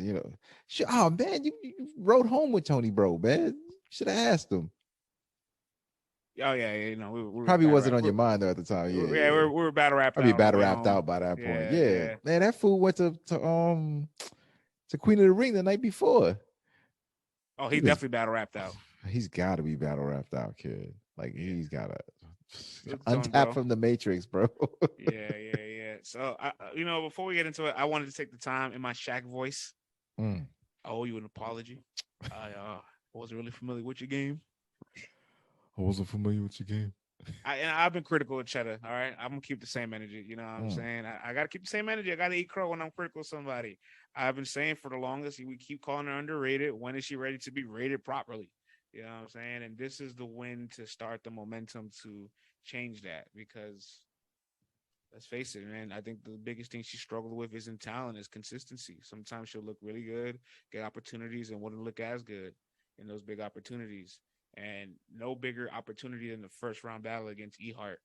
oh man, you rode home with Tony Bro, man. Should have asked him. Oh yeah, we probably wasn't on your mind though at the time. We were battle rapped. Probably battle rapped out by that point. Yeah, man, that fool went to Queen of the Ring the night before. Oh, he definitely battle rapped out. He's got to be battle rapped out, kid. Like he's got to untap from the Matrix, bro. Yeah. So, before we get into it, I wanted to take the time in my Shaq voice. I owe you an apology. I wasn't really familiar with your game. I've been critical of Chetta. All right, I'm gonna keep the same energy. You know what I'm saying? I gotta keep the same energy. I gotta eat crow when I'm critical of somebody. I've been saying for the longest, we keep calling her underrated. When is she ready to be rated properly? You know what I'm saying? And this is the win to start the momentum to change that, because let's face it, man, I think the biggest thing she struggled with isn't talent, is consistency. Sometimes she'll look really good, get opportunities, and wouldn't look as good in those big opportunities. And no bigger opportunity than the first round battle against E-Hart,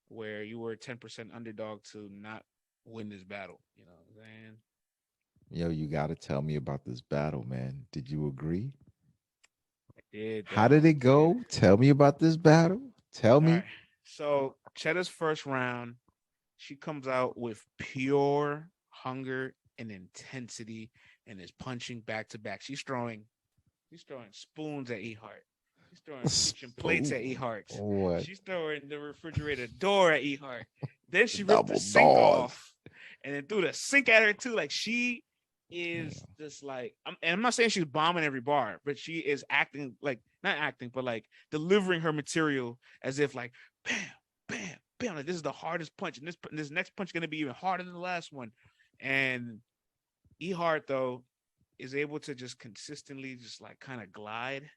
where you were a 10% underdog to not win this battle. You know what I'm saying? Yo, you got to tell me about this battle, man. Did you agree? I did. How did it go? Tell me about this battle. Tell me. Right. So Chetta's first round, she comes out with pure hunger and intensity and is punching back to back. She's throwing spoons at E-Hart. She's throwing kitchen plates at E-Hart. She's throwing the refrigerator door at E-Hart. Then she ripped the sink off and then threw the sink at her too. Like, she is just like, and I'm not saying she's bombing every bar, but she is acting like, not acting, but like delivering her material as if like, bam, bam, bam. Like, this is the hardest punch, and this next punch is going to be even harder than the last one. And E-Hart, though, is able to just consistently just like kind of glide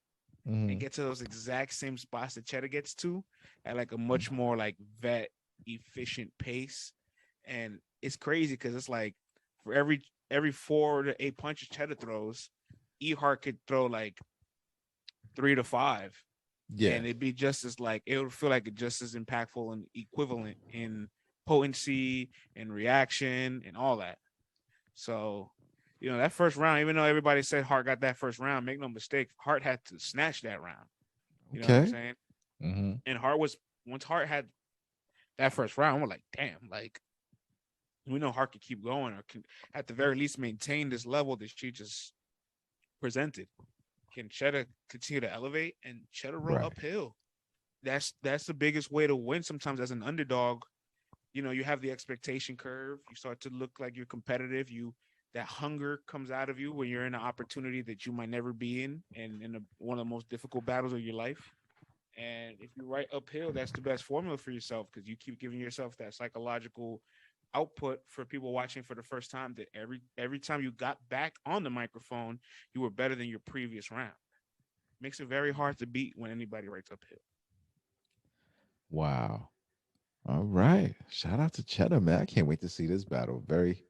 and get to those exact same spots that Chetta gets to at like a much more like vet efficient pace. And it's crazy because it's like for every 4 to 8 punches Chetta throws, E-Hart could throw like 3 to 5. Yeah. And it'd be just as like it would feel like it just as impactful and equivalent in potency and reaction and all that. So, you know, that first round, even though everybody said Hart got that first round, make no mistake, Hart had to snatch that round. You know what I'm saying? And once Hart had that first round, we're like, damn, like we know Hart could keep going or can at the very least maintain this level that she just presented. Can Chetta continue to elevate and Chetta roll uphill? That's the biggest way to win sometimes as an underdog. You know, you have the expectation curve. You start to look like you're competitive. That hunger comes out of you when you're in an opportunity that you might never be in, and in one of the most difficult battles of your life. And if you're right uphill, that's the best formula for yourself because you keep giving yourself that psychological output for people watching for the first time that every time you got back on the microphone, you were better than your previous round. Makes it very hard to beat when anybody writes uphill. Wow. All right. Shout out to Chetta, man. I can't wait to see this battle. Very,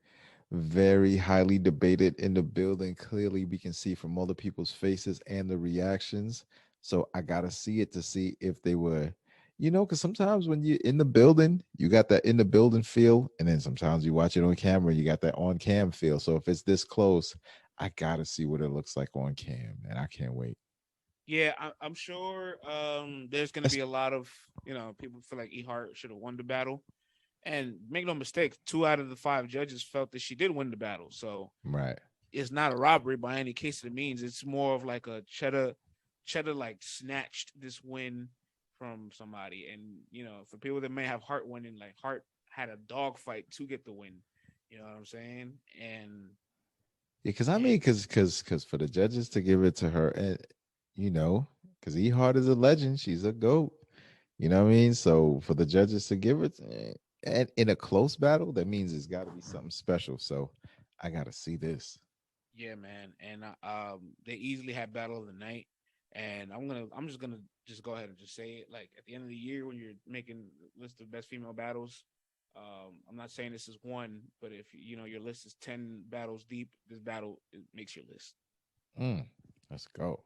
very highly debated in the building. Clearly, we can see from all the people's faces and the reactions. So I got to see it to see if they were, because sometimes when you're in the building, you got that in the building feel. And then sometimes you watch it on camera, you got that on cam feel. So if it's this close, I got to see what it looks like on cam. And I can't wait. Yeah, I'm sure there's going to be a lot of, people feel like E-Hart should have won the battle. And make no mistake, 2 out of the 5 judges felt that she did win the battle. So it's not a robbery by any case of the means. It's more of like a Chetta like snatched this win from somebody. And, for people that may have Hart winning, like Hart had a dogfight to get the win. You know what I'm saying? And yeah, because for the judges to give it to her, and because E-Hart is a legend, she's a GOAT. You know what I mean? So for the judges to give it, and in a close battle, that means it's got to be something special. So I got to see this. Yeah, man, and they easily had battle of the night, and I'm just gonna go ahead and just say it. Like at the end of the year, when you're making a list of best female battles, I'm not saying this is one, but if your list is 10 battles deep, this battle makes your list. Let's go.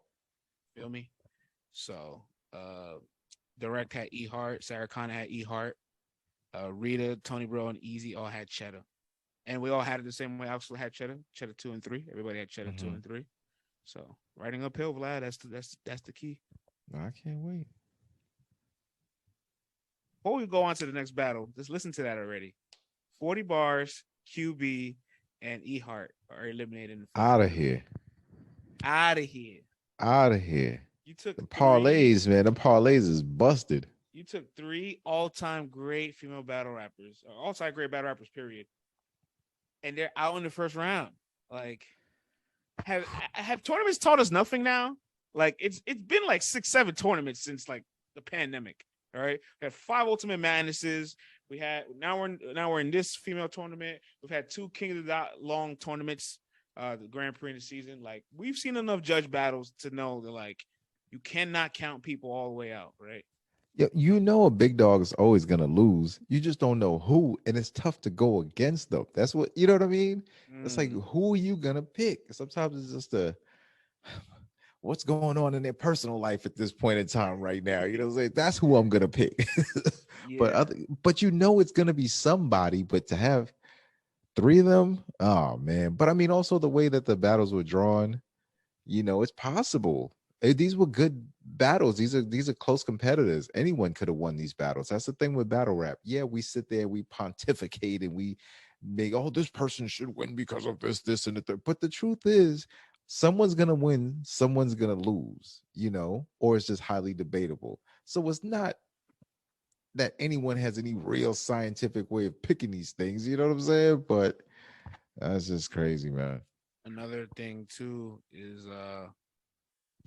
Feel me? So, Direct had E-Hart, Sarah Connor had E-Hart, Rita, Tony Bro, and Easy all had Chetta. And we all had it the same way. I also had Chetta 2 and 3. Everybody had Chetta 2 and 3. So riding uphill, Vlad, that's the key. I can't wait. Before we go on to the next battle, just listen to that already. 40 bars, QB, and E-Hart are eliminated. Out of here. Out of here. Out of here. You took the parlays, man. The parlays is busted. You took 3 all-time great female battle rappers, or all-time great battle rappers, period. And they're out in the first round. Like, have tournaments taught us nothing now? Like, it's been like 6-7 tournaments since like the pandemic. All right, we had 5 Ultimate Madnesses. Now we're in this female tournament. We've had 2 King of the Long tournaments, the Grand Prix in the season. Like, we've seen enough judge battles to know that like you cannot count people all the way out, right? Yeah, a big dog is always gonna lose. You just don't know who, and it's tough to go against them. That's what you know what I mean. It's like, who are you gonna pick? Sometimes it's just what's going on in their personal life at this point in time right now. You know what I'm saying? That's who I'm gonna pick. Yeah. But it's gonna be somebody. But to have 3 of them, oh man. But I mean, also the way that the battles were drawn, it's possible. These were good battles. These are close competitors. Anyone could have won these battles. That's the thing with battle rap. Yeah, we sit there, we pontificate, and we make, this person should win because of this, and the third. But the truth is, someone's gonna win, someone's gonna lose, or it's just highly debatable. So it's not that anyone has any real scientific way of picking these things. You know what I'm saying? But that's just crazy, man. Another thing too is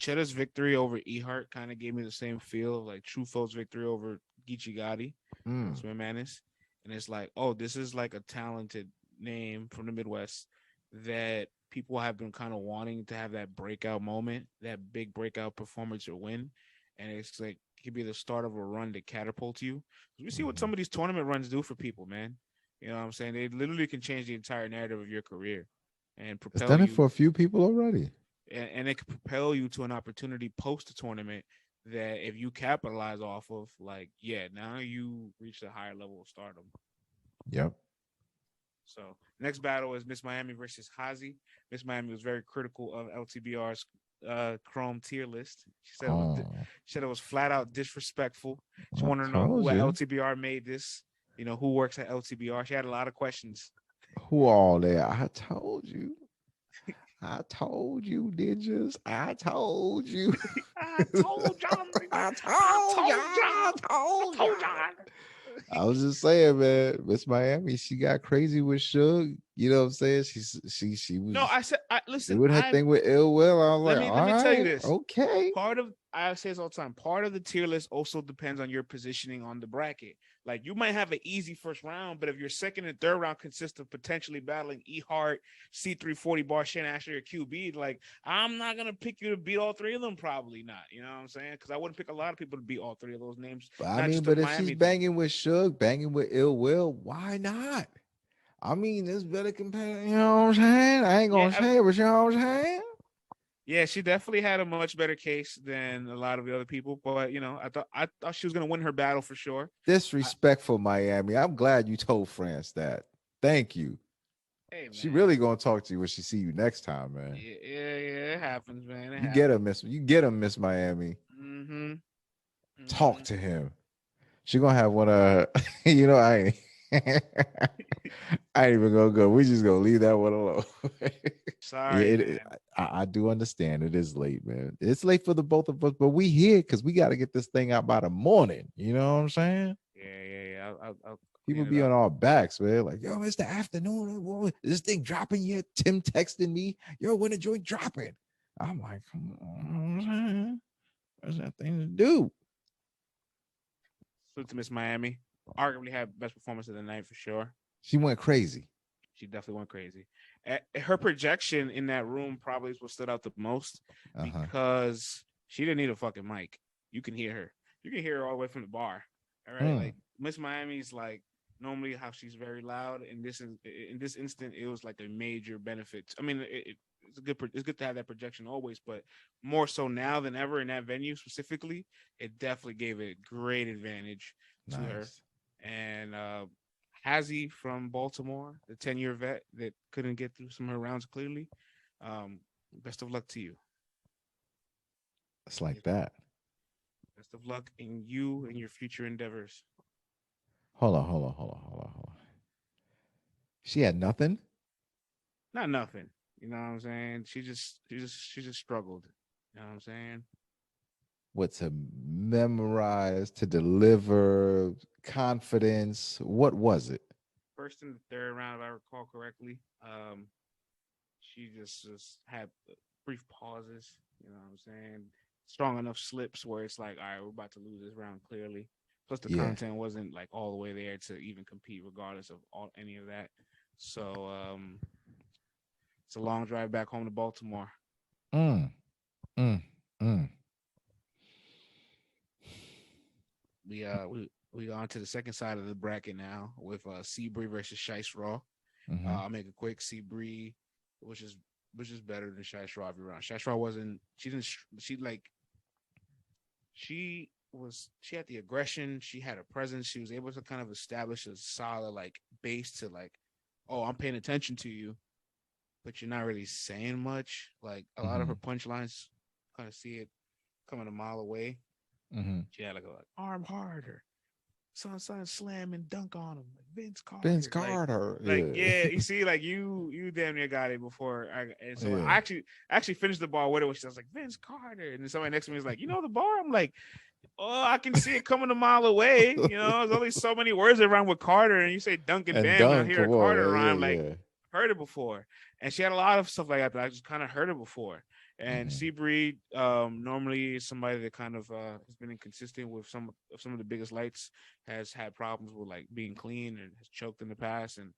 Chetta's victory over E-Hart kind of gave me the same feel of like Trufo's victory over Geechee Gotti, Manis. And it's like, oh, this is like a talented name from the Midwest that people have been kind of wanting to have that breakout moment, that big breakout performance or win. And it's like it could be the start of a run to catapult you. We see what some of these tournament runs do for people, man. You know what I'm saying? They literally can change the entire narrative of your career and It's propel done it you. for a few people already. And it can propel you to an opportunity post a tournament that if you capitalize off of, like, yeah, now you reach a higher level of stardom. Yep. So next battle is Miss Miami versus Hazy. Miss Miami was very critical of LTBR's Chrome tier list. She said it was flat out disrespectful. She wanted to know who at LTBR made this. You know, who works at LTBR. She had a lot of questions. Who all there? I told you. I told you, ninjas. I told you. I told y'all. I told y'all. I was just saying, man, Miss Miami, she got crazy with Suge. You know what I'm saying? She was. No, I said, listen. Doing her thing with Ill Will. I was let me tell you this. Okay. I say this all the time. Part of the tier list also depends on your positioning on the bracket. Like you might have an easy first round, but if your second and third round consist of potentially battling E-Hart, C340 bar, Chayna Ashley, or QB, like I'm not gonna pick you to beat all three of them. Probably not. You know what I'm saying? Because I wouldn't pick a lot of people to beat all three of those names. I mean, but if she's banging with Suge, banging with Ill Will, why not? I mean, it's better compared. You know what I'm saying? I ain't gonna say it, but you know what I'm saying? Yeah, she definitely had a much better case than a lot of the other people. But you know, I thought she was gonna win her battle for sure. Disrespectful, Miami. I'm glad you told France that. Thank you. Hey, man. She really gonna talk to you when she see you next time, man. Yeah, it happens, man. You get him, Miss Miami. Mm-hmm. Talk to him. She gonna have one of you know, I ain't I ain't even gonna go. We just gonna leave that one alone. Sorry. I do understand it is late, man. It's late for the both of us, but we here because we got to get this thing out by the morning. You know what I'm saying? Yeah. I'll People be on our backs, man. Like, yo, it's the afternoon. Is this thing dropping yet? Tim texting me, yo, when the joint dropping? I'm like, come on, what's that thing to do? Salute to Miss Miami. Arguably had best performance of the night for sure. She went crazy. She definitely went crazy. Her projection in that room probably is what stood out the most because she didn't need a fucking mic. You can hear her. You can hear her all the way from the bar. All right, like Miss Miami's like normally how she's very loud. In this instant, it was like a major benefit. I mean, it's good to have that projection always, but more so now than ever in that venue specifically, it definitely gave a great advantage to her. And Hazy from Baltimore, the 10-year vet that couldn't get through some of her rounds clearly. Best of luck to you. It's like that. Best of luck in you and your future endeavors. Hold on. She had nothing? Not nothing. You know what I'm saying? She just struggled. You know what I'm saying? What, to memorize, to deliver, confidence? What was it? First and third round, if I recall correctly. She just had brief pauses. You know what I'm saying? Strong enough slips where it's like, all right, we're about to lose this round clearly. Plus, the content wasn't like all the way there to even compete, regardless of any of that. So, it's a long drive back home to Baltimore. We on to the second side of the bracket now with Seabree versus Chayra. I'll make it quick. Seabree, which is better than Chayra every round. Chayra wasn't. She had the aggression. She had a presence. She was able to kind of establish a solid like base to like, oh, I'm paying attention to you, but you're not really saying much. Like a lot of her punchlines, kind of see it coming a mile away. She had like arm harder, son slam and dunk on him, Vince Carter. Like yeah, you see, like you damn near got it before. I actually finished the bar with it when she was like Vince Carter, and then somebody next to me was like, you know the bar. I'm like, oh, I can see it coming a mile away. You know, there's only so many words that rhyme with Carter, and you say dunk and bam, and I hear a Carter rhyme. Heard it before, and she had a lot of stuff like that. But I just kind of heard it before. And Seabree normally is somebody that kind of has been inconsistent with some of the biggest lights, has had problems with like being clean and has choked in the past. And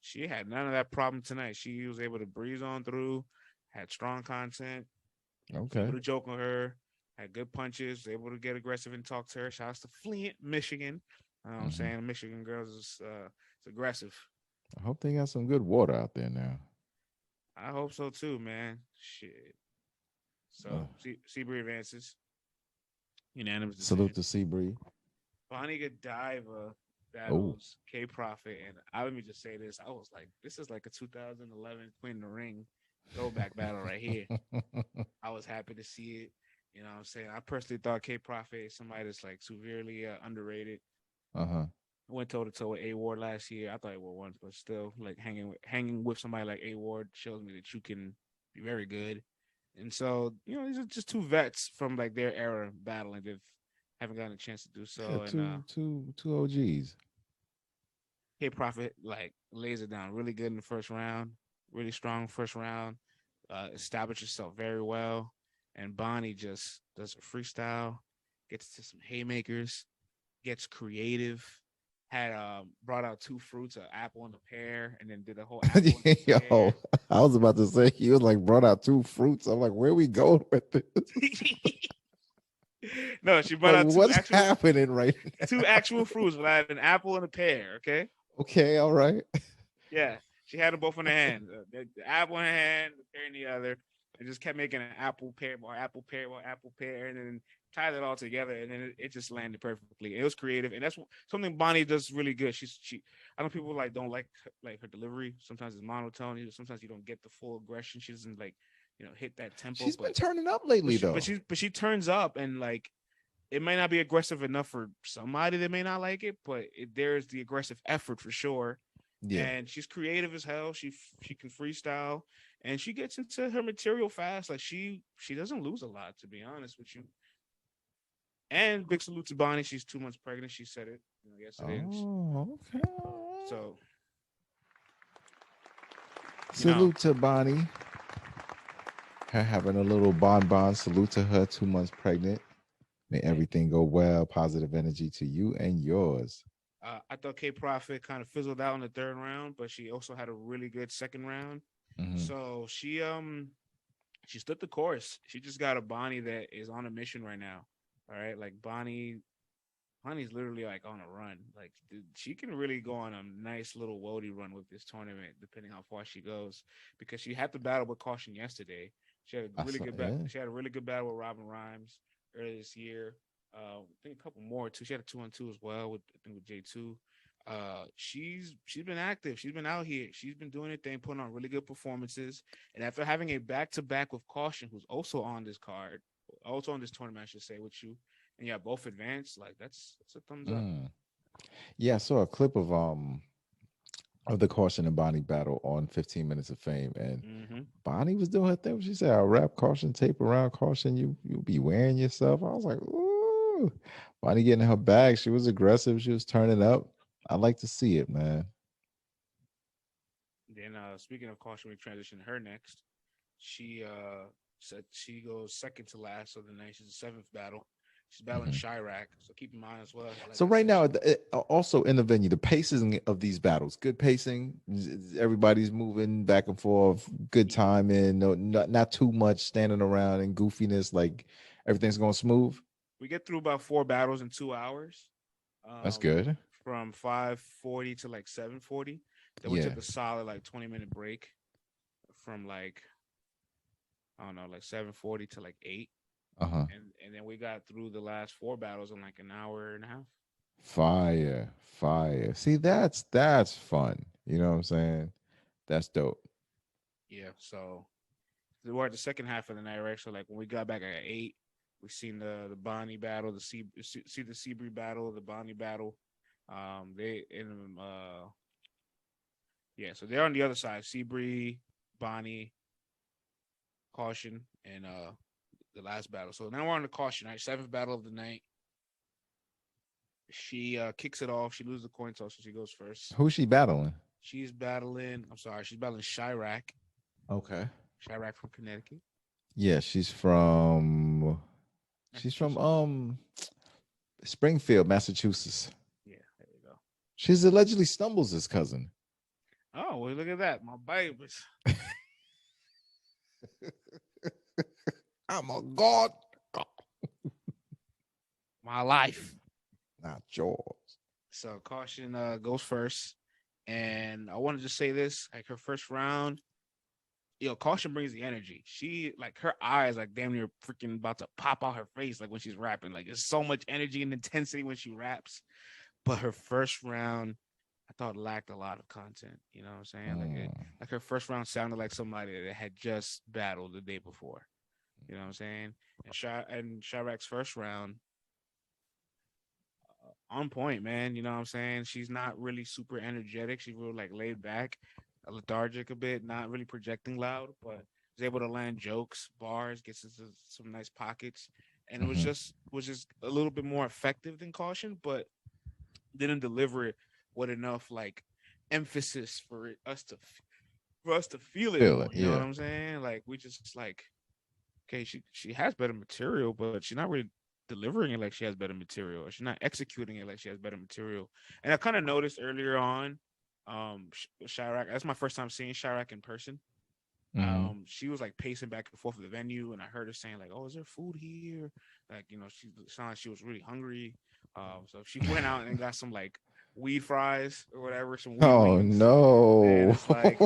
she had none of that problem tonight. She was able to breeze on through, had strong content, Okay. able to joke on her, had good punches, able to get aggressive and talk to her. Shouts to Flint, Michigan. I'm saying Michigan girls is it's aggressive. I hope they got some good water out there now. I hope so too, man. Shit. So Seabury advances. Unanimous decision. Salute to Seabury. Bonnie Godiva battles K Profit, and let me just say this: I was like, this is like a 2011 Queen of the Ring throwback battle right here. I was happy to see it. You know what I'm saying? I personally thought K Profit is somebody that's like severely underrated. I went toe to toe with A Ward last year. I thought A Ward won, but still, like hanging with somebody like A Ward shows me that you can be very good. And so, these are just two vets from like their era battling. They haven't gotten a chance to do so. Yeah, and two OGs. K Profit like lays it down really good in the first round, really strong first round, established herself very well. And Bonnie just does a freestyle, gets to some haymakers, gets creative. Had brought out two fruits, an apple and a pear, and then did a whole apple and a pear. Yo, I was about to say he was like brought out two fruits. I'm like, where we going with this? No, she brought out what's happening right now? Two actual fruits, Vlad, an apple and a pear. Okay. Okay, all right. Yeah, she had them both in her hand. The apple in her hand, the pear in the other, and just kept making an apple pear, more apple pear, more apple pear, and then tied it all together, and then it just landed perfectly. It was creative, and that's something Bonnie does really good. She I know people don't like her delivery. Sometimes it's monotone. Sometimes you don't get the full aggression. She doesn't hit that tempo. She's been turning up lately though. But she turns up, and like it might not be aggressive enough for somebody that may not like it, but there's the aggressive effort for sure. Yeah, and she's creative as hell. She can freestyle, and she gets into her material fast. Like she doesn't lose a lot, to be honest with you. And big salute to Bonnie. She's 2 months pregnant. She said it yesterday. Oh, okay. So salute to Bonnie. Her having a little bonbon. Salute to her, 2 months pregnant. May everything go well. Positive energy to you and yours. I thought K Profit kind of fizzled out in the third round, but she also had a really good second round. So she stood the course. She just got a Bonnie that is on a mission right now. All right, like Bonnie's literally like on a run. Like she can really go on a nice little woody run with this tournament, depending how far she goes. Because she had to battle with Kausion yesterday. She had a really good battle. She had a really good battle with Robin Rhymes earlier this year. I think a couple more too. She had a 2-on-2 as well with J2. She's been active. She's been out here. She's been doing her thing, putting on really good performances. And after having a back-to-back with Kausion, who's also on this card, also on this tournament, I should say, with you, and yeah, both advanced. Like that's a thumbs up. Yeah, I saw a clip of the Kausion and Bonnie battle on 15 Minutes of Fame, and Bonnie was doing her thing. She said, "I'll wrap Kausion tape around Kausion. You'll be wearing yourself." I was like, "Ooh!" Bonnie getting her bag. She was aggressive. She was turning up. I like to see it, man. Then speaking of Kausion, we transition to her next. She said she goes second to last of the night. She's the 7th battle. She's battling CheyRaq, so keep in mind as well. Like so right now, also in the venue, the pacing of these battles, good pacing. Everybody's moving back and forth. Good timing. No, not too much standing around and goofiness. Like everything's going smooth. We get through about 4 battles in 2 hours. That's good. From 5:40 to like 7:40. Then we took a solid like 20-minute break from like I don't know, like 7:40 to like 8. And then we got through the last 4 battles in like an hour and a half. Fire. See, that's fun. You know what I'm saying? That's dope. Yeah. So we're at the second half of the night, right? So like when we got back at 8, we seen the Bonnie battle, the Seabury battle, the Bonnie battle. So they're on the other side. Seabury, Bonnie, Kausion, and the last battle. So now we're on the Kausion, right? 7th battle of the night. She kicks it off. She loses the coin toss, so she goes first. Who's she battling? She's battling CheyRaq. Okay. CheyRaq from Connecticut. Yeah, she's from Springfield, Massachusetts. Yeah, there you go. She's allegedly Stumbles' cousin. Oh, boy. Look at that. My babies. I'm a god. My life. Not yours. So Kausion goes first. And I want to just say this, like her first round, Kausion brings the energy. She, like, her eyes like damn near freaking about to pop out her face, like when she's rapping. Like, there's so much energy and intensity when she raps. But her first round, I thought lacked a lot of content. You know what I'm saying? Like her first round sounded like somebody that had just battled the day before. You know what I'm saying? And CheyRaq's first round, on point, man. You know what I'm saying? She's not really super energetic. She's real like laid back, lethargic a bit, not really projecting loud, but was able to land jokes, bars, gets into some nice pockets, and it was just a little bit more effective than Kausion, but didn't deliver it with enough like emphasis for us to feel it more. You know what I'm saying? Like we just like, okay, she has better material, but she's not really delivering it like she has better material, or she's not executing it like she has better material. And I kind of noticed earlier on, CheyRaq. That's my first time seeing CheyRaq in person. She was like pacing back and forth of the venue, and I heard her saying like, "Oh, is there food here?" Like, she sounded like she was really hungry. So she went out and got some like weed fries or whatever. Some weed wings. No! And it's like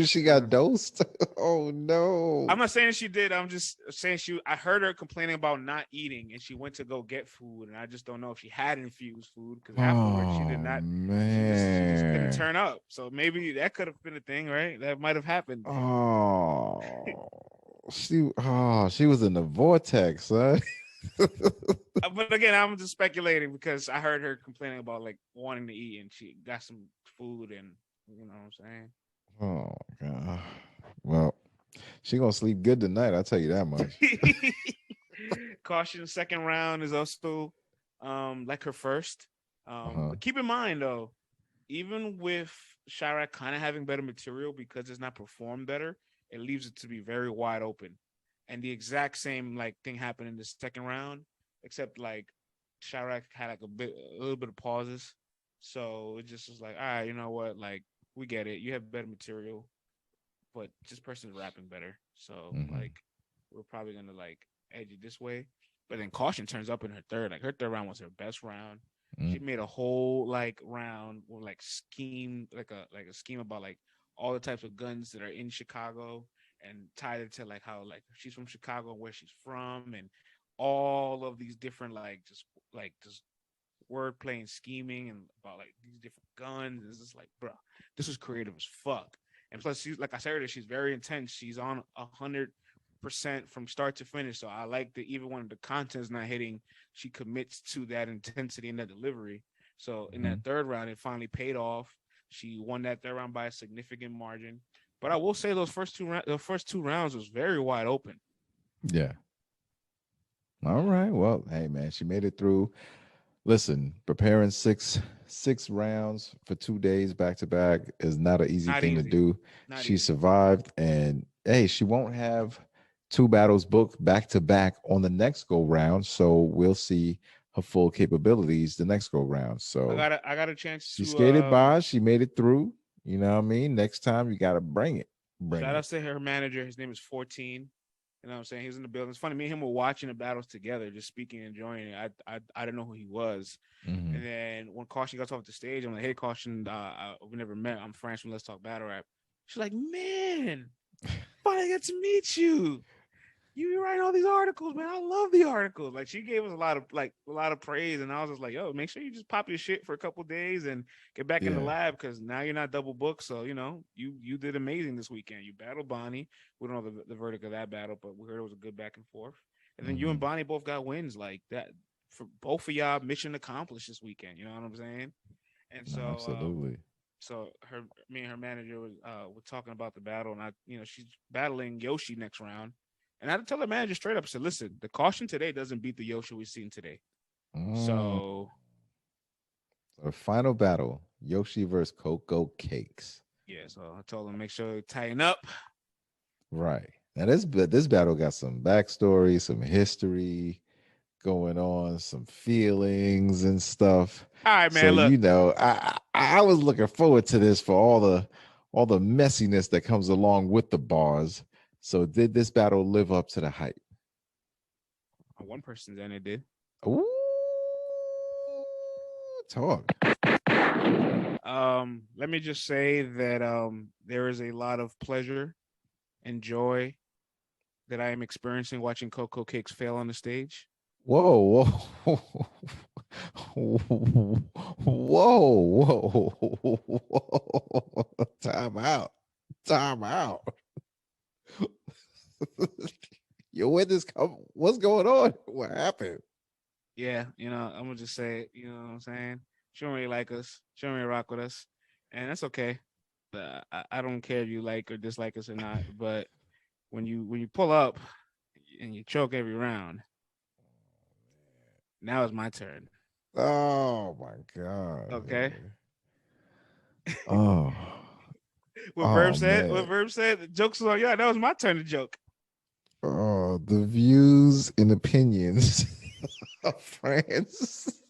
she got dosed. Oh no! I'm not saying she did. I'm just saying I heard her complaining about not eating, and she went to go get food, and I just don't know if she had infused food because afterwards she did not. She just couldn't turn up. So maybe that could have been a thing, right? That might have happened. She was in the vortex, huh? But again, I'm just speculating because I heard her complaining about like wanting to eat, and she got some food, and you know what I'm saying. Oh god. Well, she gonna sleep good tonight. I'll tell you that much. Kausion second round is also like her first. But keep in mind though, even with CheyRaq kind of having better material because it's not performed better, it leaves it to be very wide open. And the exact same like thing happened in the second round, except like CheyRaq had like a little bit of pauses. So it just was like, all right, you know what? Like, we get it. You have better material, but this person's rapping better. So like, we're probably gonna like edge it this way. But then Kausion turns up in her third. Like her third round was her best round. She made a whole like round with like scheme, like a scheme about like all the types of guns that are in Chicago, and tied it to like how like she's from Chicago and where she's from, and all of these different like just wordplay and scheming and about like these different guns. It's just like, bro, this is creative as fuck. And plus, she's like I said earlier, she's very intense. She's on 100% from start to finish. So I like that even when the content's not hitting, she commits to that intensity and that delivery. So in that third round, it finally paid off. She won that third round by a significant margin. But I will say the first two rounds was very wide open. Yeah. All right. Well, hey man, she made it through. Listen, preparing six rounds for 2 days back to back is not an easy thing to do. She survived, and hey, she won't have 2 battles booked back to back on the next go round. So we'll see her full capabilities the next go round. So I got a chance. She skated by. She made it through. You know what I mean? Next time you got to bring it. Shout out to her manager. His name is 14. You know what I'm saying? He's in the building. It's funny. Me and him were watching the battles together, just speaking and enjoying it. I didn't know who he was. And then when Kausion got off the stage, I'm like, hey, Kausion, we never met. I'm French from Let's Talk Battle Rap. She's like, man, finally get to meet you. You writing all these articles, man. I love the articles. Like, she gave us a lot of praise, and I was just like, yo, make sure you just pop your shit for a couple days and get back in the lab, because now you're not double booked. So you did amazing this weekend. You battled Bonnie. We don't know the verdict of that battle, but we heard it was a good back and forth. And then you and Bonnie both got wins like that for both of y'all. Mission accomplished this weekend. You know what I'm saying? And so absolutely. So me and her manager were talking about the battle, and she's battling Yoshi next round. And I had to tell the manager straight up, I said, listen, the Kausion today doesn't beat the Yoshi we've seen today. So our final battle, Yoshi versus Cocoa Cakes. Yeah, so I told him make sure you tighten up. Right. Now this battle got some backstory, some history going on, some feelings and stuff. All right, man. So, look, I was looking forward to this for all all the messiness that comes along with the bars. So did this battle live up to the hype? One person's and it did. Ooh, talk. Let me just say that there is a lot of pleasure and joy that I am experiencing watching Coco Cakes fail on the stage. Whoa, whoa, whoa, whoa. Time out. Yo, where this come? What's going on? What happened? Yeah, I'm gonna just say, what I'm saying? She don't really like us. She don't really rock with us, and that's okay. I don't care if you like or dislike us or not. But when you pull up and you choke every round, now it's my turn. Oh my god. Okay. Oh. What Verb said? The joke's on y'all. That was my turn to joke. Oh, the views and opinions of France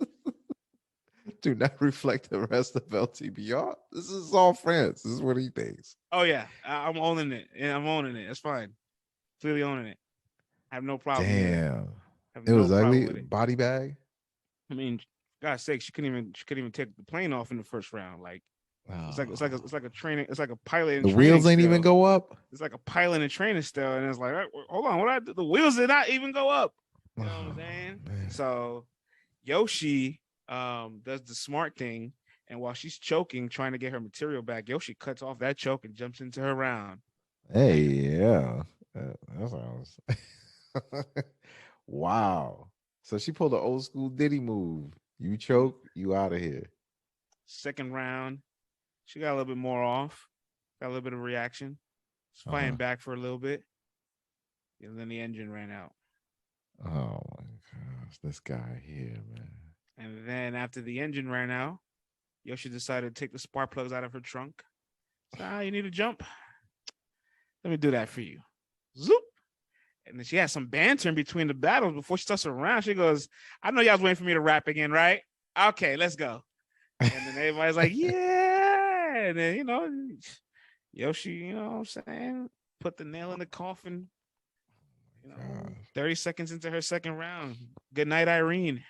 do not reflect the rest of LTBR. This is all France. This is what he thinks. Oh yeah, I'm owning it. Yeah, I'm owning it. It's fine. Clearly owning it. I have no problem. Damn. Have it no was ugly. with it. Body bag. I mean, God's sake, she couldn't even take the plane off in the first round. Like it's like a training. It's like a pilot. The wheels ain't even go up. It's like a pilot and training still, and it's like, hold on, what I do? The wheels did not even go up. You know what I'm saying? Man. So Yoshi does the smart thing, and while she's choking, trying to get her material back, Yoshi cuts off that choke and jumps into her round. Hey, yeah, that sounds. Wow. So she pulled an old school Diddy move. You choke, you out of here. Second round, she got a little bit more off, got a little bit of reaction, fighting back for a little bit, and then the engine ran out. Oh my gosh, this guy here, man. And then after the engine ran out, Yoshi decided to take the spark plugs out of her trunk. So, you need a jump? Let me do that for you. Zoop. And then she had some banter in between the battles before she starts her round. She goes, I know y'all was waiting for me to rap again, right? Okay, let's go. And then everybody's like, yeah. And then, Yoshi, you know what I'm saying? Put the nail in the coffin. 30 seconds into her second round. Good night, Irene.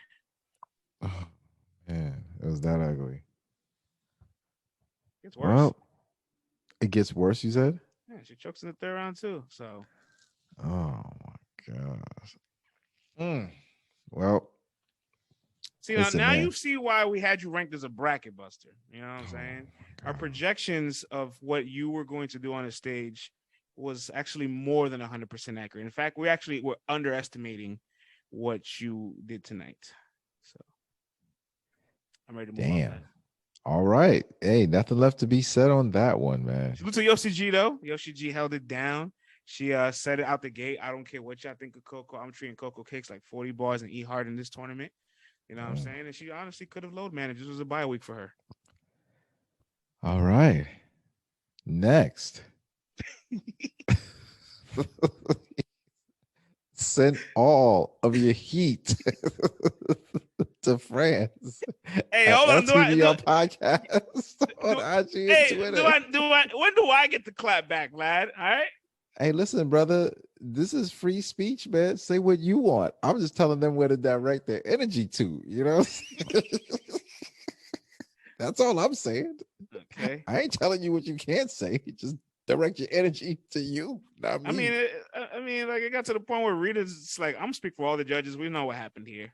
Oh, man, it was that ugly. It's worse. Well, it gets worse, you said? Yeah, she chokes in the third round too. So. Oh my gosh. Well. See, now you see why we had you ranked as a bracket buster. You know what I'm saying? Our projections of what you were going to do on the stage was actually more than 100% accurate. In fact, we actually were underestimating what you did tonight. So I'm ready to move on. Damn. All right. Hey, nothing left to be said on that one, man. Salute to Yoshi G, though. Yoshi G held it down. She said it out the gate. I don't care what y'all think of Coco. I'm treating Coco Cakes like 40 bars and E-Hart in this tournament. You know what I'm saying? And she honestly could have load managed. This was a bye week for her. All right. Next. Send all of your heat to France. Hey, hold on. LTBR podcast on IG and Twitter. When do I get the clap back, Vlad? All right. Hey, listen, brother. This is free speech, man. Say what you want. I'm just telling them where to direct their energy to. You know. That's all I'm saying. Okay. I ain't telling you what you can't say. Just direct your energy to you, not me. I mean, like it got to the point where Rita's like, I'm speaking for all the judges. We know what happened here,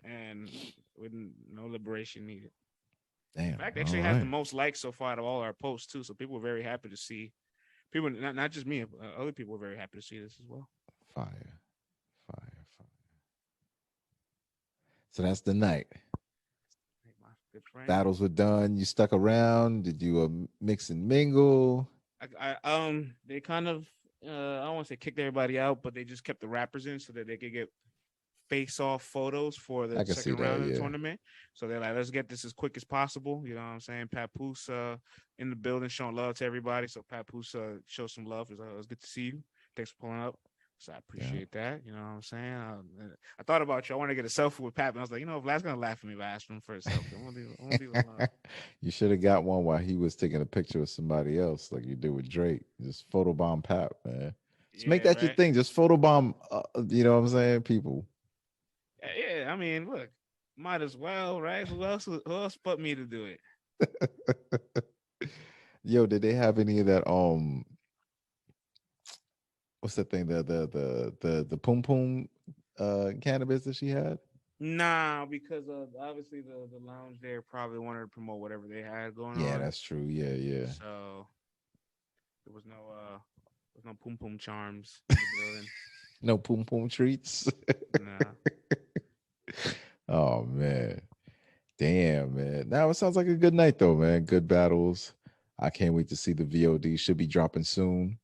and with no liberation needed. Damn. In fact, actually has the most likes so far out of all our posts too. So people were very happy to see. People, not just me, other people were very happy to see this as well. Fire. So that's the night. Battles were done. You stuck around. Did you mix and mingle? They kind of I don't want to say kicked everybody out, but they just kept the rappers in so that they could get face-off photos for the second round of the tournament. So they're like, let's get this as quick as possible. You know what I'm saying? Papoose in the building showing love to everybody. So Papoose show some love. It was good to see you. Thanks for pulling up. So I appreciate that. You know what I'm saying? I thought about you. I want to get a selfie with Pat, and I was like, you know, Vlad's gonna laugh at me if I ask him for a selfie. I'm gonna leave it alone. You should have got one while he was taking a picture with somebody else, like you did with Drake. Just photobomb Pat, man. Just make Yeah, that your right. thing. Just photobomb. You know what I'm saying, people. Yeah, I mean, look, might as well, right? Who else? Who else but me to do it? Yo, did they have any of that? What's that thing? The pum pum, cannabis that she had. Nah, because obviously the lounge there probably wanted to promote whatever they had going Yeah, on. that's true. Yeah, yeah. So there was no pum pum charms in the building. No pum pum treats. Nah. Oh man. Damn, man. Now it sounds like a good night though, man. Good battles. I can't wait to see the VOD. Should be dropping soon.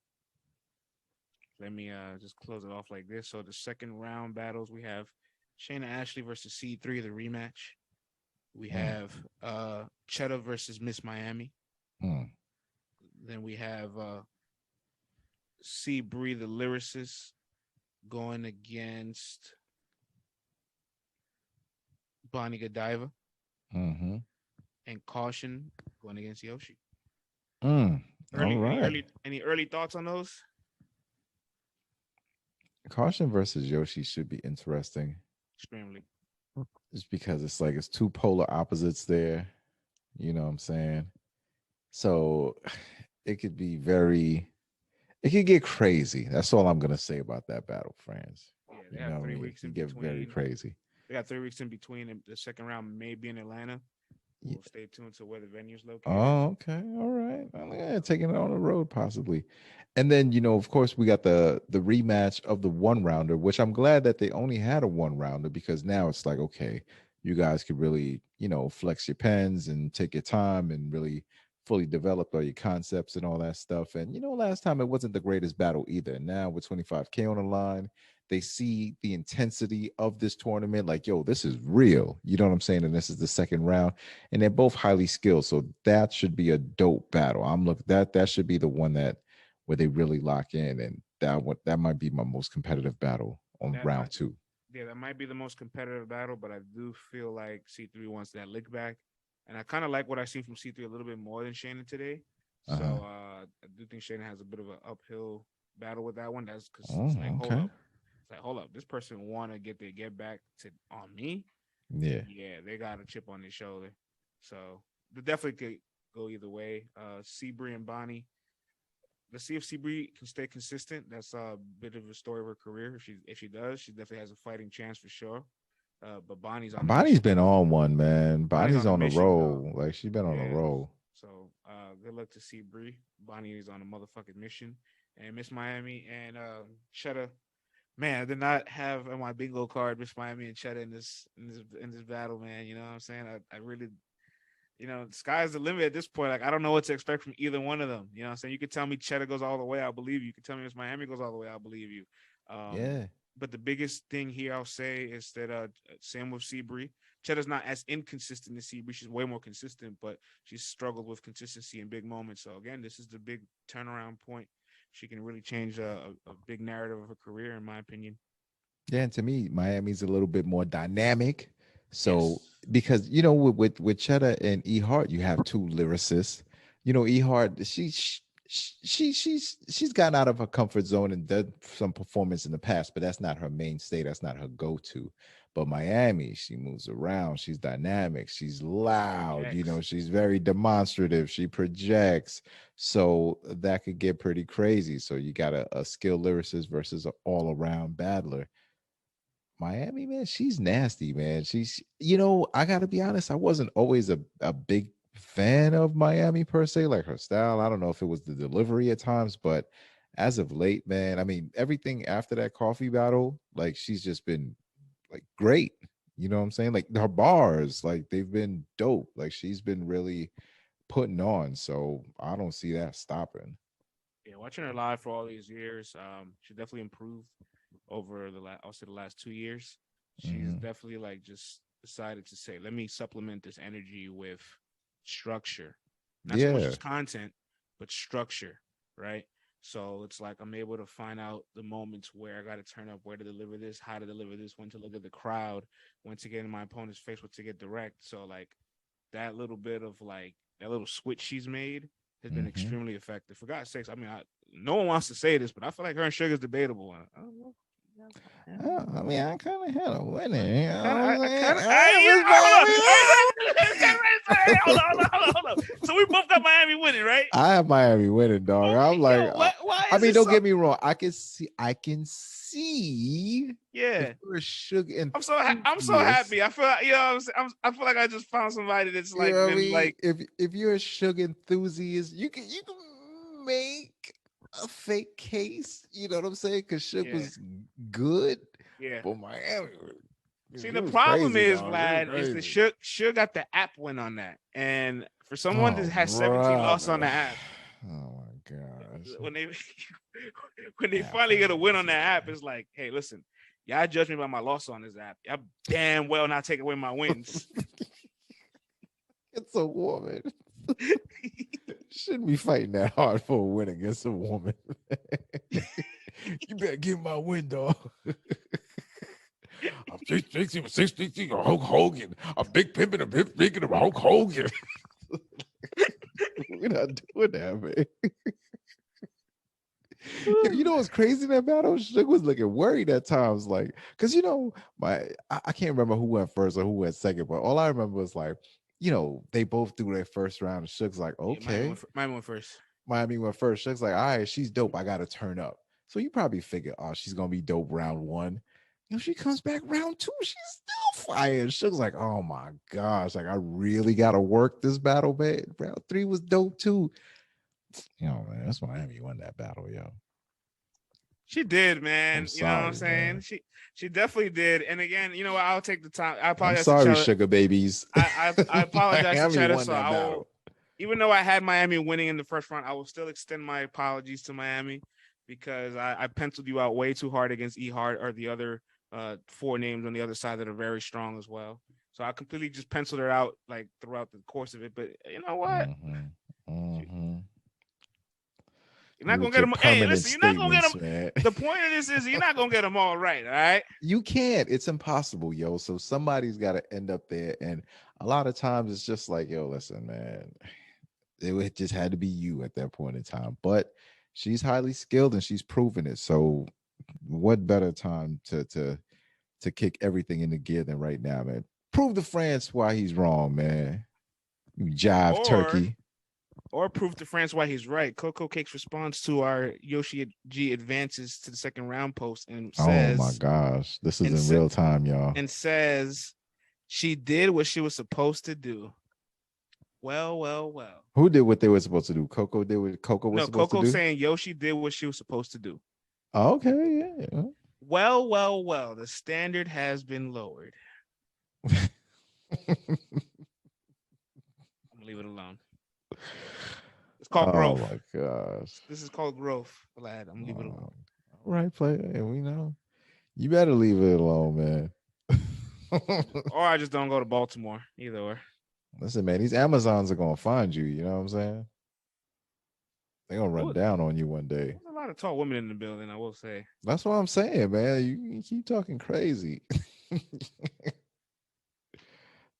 Let me just close it off like this. So the second round battles we have Chayna Ashley versus C3, the rematch. We Mm, have Chetta versus Miss Miami. mm, Then we have C Bree, the lyricist, going against Bonnie Godiva, mm-hmm. and Kausion going against Yoshi. All Any right. early thoughts on those? Caution versus Yoshi should be interesting. Extremely. Just because it's like it's two polar opposites there. You know what I'm saying? So it could be it could get crazy. That's all I'm gonna say about that battle, friends. Yeah, they You have know what I three mean? It weeks in can get very between. crazy. They got 3 weeks in between, and the second round may be in Atlanta. Yeah. We'll stay tuned to where the venue's located. Oh, okay. All right. Well, yeah, taking it on the road possibly. And then, of course, we got the rematch of the one rounder, which I'm glad that they only had a one rounder because now it's like, okay, you guys could really, flex your pens and take your time and really fully develop all your concepts and all that stuff. And last time it wasn't the greatest battle either. Now with 25K on the line, they see the intensity of this tournament, like, yo, this is real. You know what I'm saying? And this is the second round and they're both highly skilled. So that should be a dope battle. I'm look that should be the one where they really lock in, and that might be my most competitive battle on That round might, two. yeah, that might be the most competitive battle, but I do feel like C3 wants that lick back, and I kind of like what I see from C3 a little bit more than Shayna today. Uh-huh. So I do think Shayna has a bit of an uphill battle with that one. That's because Oh, it's like, okay. hold up, this person want to get their get back to on me. Yeah. Yeah, they got a chip on their shoulder. So they definitely could go either way. Seabree and Bonnie. Let's see if Seabree can stay consistent. That's a bit of a story of her career. If she does, she definitely has a fighting chance for sure. But Bonnie's on a Bonnie's mission. been on one, man. Bonnie's Bonnie's on a on a mission though. roll. Like she's been on a Yeah. roll. So good luck to Seabree. Bonnie is on a motherfucking mission. And Miss Miami and Chetta. Man, I did not have on my bingo card Miss Miami and Chetta in this battle, man. You know what I'm saying? I really, the sky's the limit at this point. Like, I don't know what to expect from either one of them. You know what I'm saying? You could tell me Chetta goes all the way, I'll believe you. You could tell me Miss Miami goes all the way, I'll believe you. Yeah. But the biggest thing here I'll say is that same with Seabree. Chetta's not as inconsistent as Seabree. She's way more consistent, but she's struggled with consistency in big moments. So again, this is the big turnaround point. She can really change a big narrative of her career, in my opinion. Yeah, and to me, Miami's a little bit more dynamic. So Yes. because with Chetta and E-Hart, you have two lyricists. E-Hart, she's gotten out of her comfort zone and done some performance in the past, but that's not her mainstay. That's not her go-to. But Miami, she moves around. She's dynamic. She's loud. Projects. She's very demonstrative. She projects. So that could get pretty crazy. So you got a skilled lyricist versus an all-around battler. Miami, man, she's nasty, man. I gotta be honest, I wasn't always a big fan of Miami per se, like her style. I don't know if it was the delivery at times, but as of late, man, I mean, everything after that coffee battle, like she's just been like great. You know what I'm saying? Like her bars, like they've been dope. Like she's been really putting on. So I don't see that stopping. Yeah, watching her live for all these years, she definitely improved over I'll say the last 2 years. She's Hmm. definitely like just decided to say, let me supplement this energy with structure, not so much Yeah. as content, but structure, right? So it's like I'm able to find out the moments where I got to turn up, where to deliver this, how to deliver this, when to look at the crowd, when to get in my opponent's face, when to get direct. So like that little bit of like that little switch she's made has been extremely effective. For God's sakes, I mean, no one wants to say this, but I feel like her and Sugar's debatable. I don't know. I mean, I kind of had a winning. Hold on. So we both got Miami winning, right? I have Miami winning, dog. I'm like, why I mean, don't get me wrong. I can see. Yeah. Sugar I'm so happy. I feel like, I feel like I just found somebody that's like, like if you're a Sugar enthusiast, you can make a fake case. You know what I'm saying? Because Sugar was good. Yeah. But Miami. See, the problem is, Vlad, is the Sugar got the app win on that. And for someone that has 17 losses on the app, oh my gosh. When they finally get a win on that app, it's like, hey, listen, y'all judge me by my loss on this app. Y'all damn well not take away my wins. It's a woman. Shouldn't be fighting that hard for a win against a woman. You better give my win, dog. I'm 6'6", Hulk Hogan. I'm big pimping, a big bigger than Hulk Hogan. We're not doing that, man. You know what's crazy in that battle? Suge was looking worried at times, like, because I can't remember who went first or who went second, but all I remember was like, they both threw their first round, and Suge's like, okay. Yeah, Miami went first. Miami went first. Suge's like, all right, she's dope. I gotta turn up. So you probably figure, oh, she's gonna be dope round one. She comes back round two, she's still fire. Suge's like, oh my gosh, like I really gotta work this battle, man. Round three was dope too. Man, that's Miami won that battle, yo. She did, man. Sorry, you know what I'm saying? Man. She definitely did. And again, you know what? I'll take the time. I apologize. I'm sorry, Sugar babies. I apologize to Chetta. So even though I had Miami winning in the first round, I will still extend my apologies to Miami because I penciled you out way too hard against E-Hart or the other 4 names on the other side that are very strong as well. So I completely just penciled her out like throughout the course of it. But you know what? You're not gonna get them. Hey, listen, you're not gonna get them. Man. The point of this is you're not gonna get them all right. All right. You can't. It's impossible, yo. So somebody's got to end up there, and a lot of times it's just like, yo, listen, man. It just had to be you at that point in time. But she's highly skilled and she's proven it. So what better time to kick everything into gear than right now, man? Prove to France why he's wrong, man. You jive turkey. Or prove to France why he's right. Coco Cake's response to our Yoshi G advances to the second round post and says, oh my gosh, this is in real time, y'all. And says she did what she was supposed to do. Well. Who did what they were supposed to do? Coco did what Coco was supposed to do? No, Coco saying Yoshi did what she was supposed to do. Okay, yeah. Well. The standard has been lowered. I'm gonna leave it alone. It's called growth. Oh my gosh. This is called growth, Vlad. I'm gonna leave it alone. All right, player. And we know. You better leave it alone, man. Or I just don't go to Baltimore. Either or. Listen, man, these Amazons are gonna find you. You know what I'm saying? They're gonna run down on you one day. There's a lot of tall women in the building, I will say. That's what I'm saying, man. You keep talking crazy.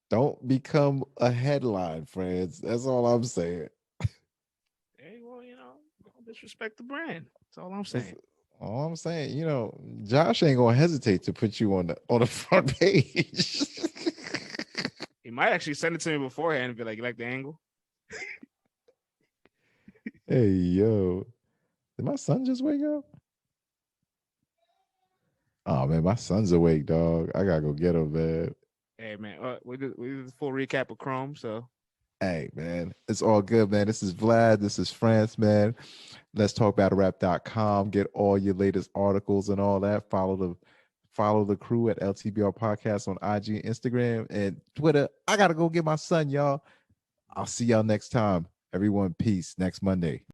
Don't become a headline, friends. That's all I'm saying. Hey, well, don't disrespect the brand. That's all I'm saying. All I'm saying, Josh ain't gonna hesitate to put you on the front page. He might actually send it to me beforehand and be like, "You like the angle?" Hey, yo, did my son just wake up? Oh man, my son's awake, dog. I gotta go get him, man. Hey man, we did the full recap of Chrome, so. Hey man, it's all good, man. This is Vlad. This is France, man. Let's talk battlerap.com. Get all your latest articles and all that. Follow the crew at LTBR Podcast on IG, Instagram, and Twitter. I gotta go get my son, y'all. I'll see y'all next time. Everyone, peace. Next Monday.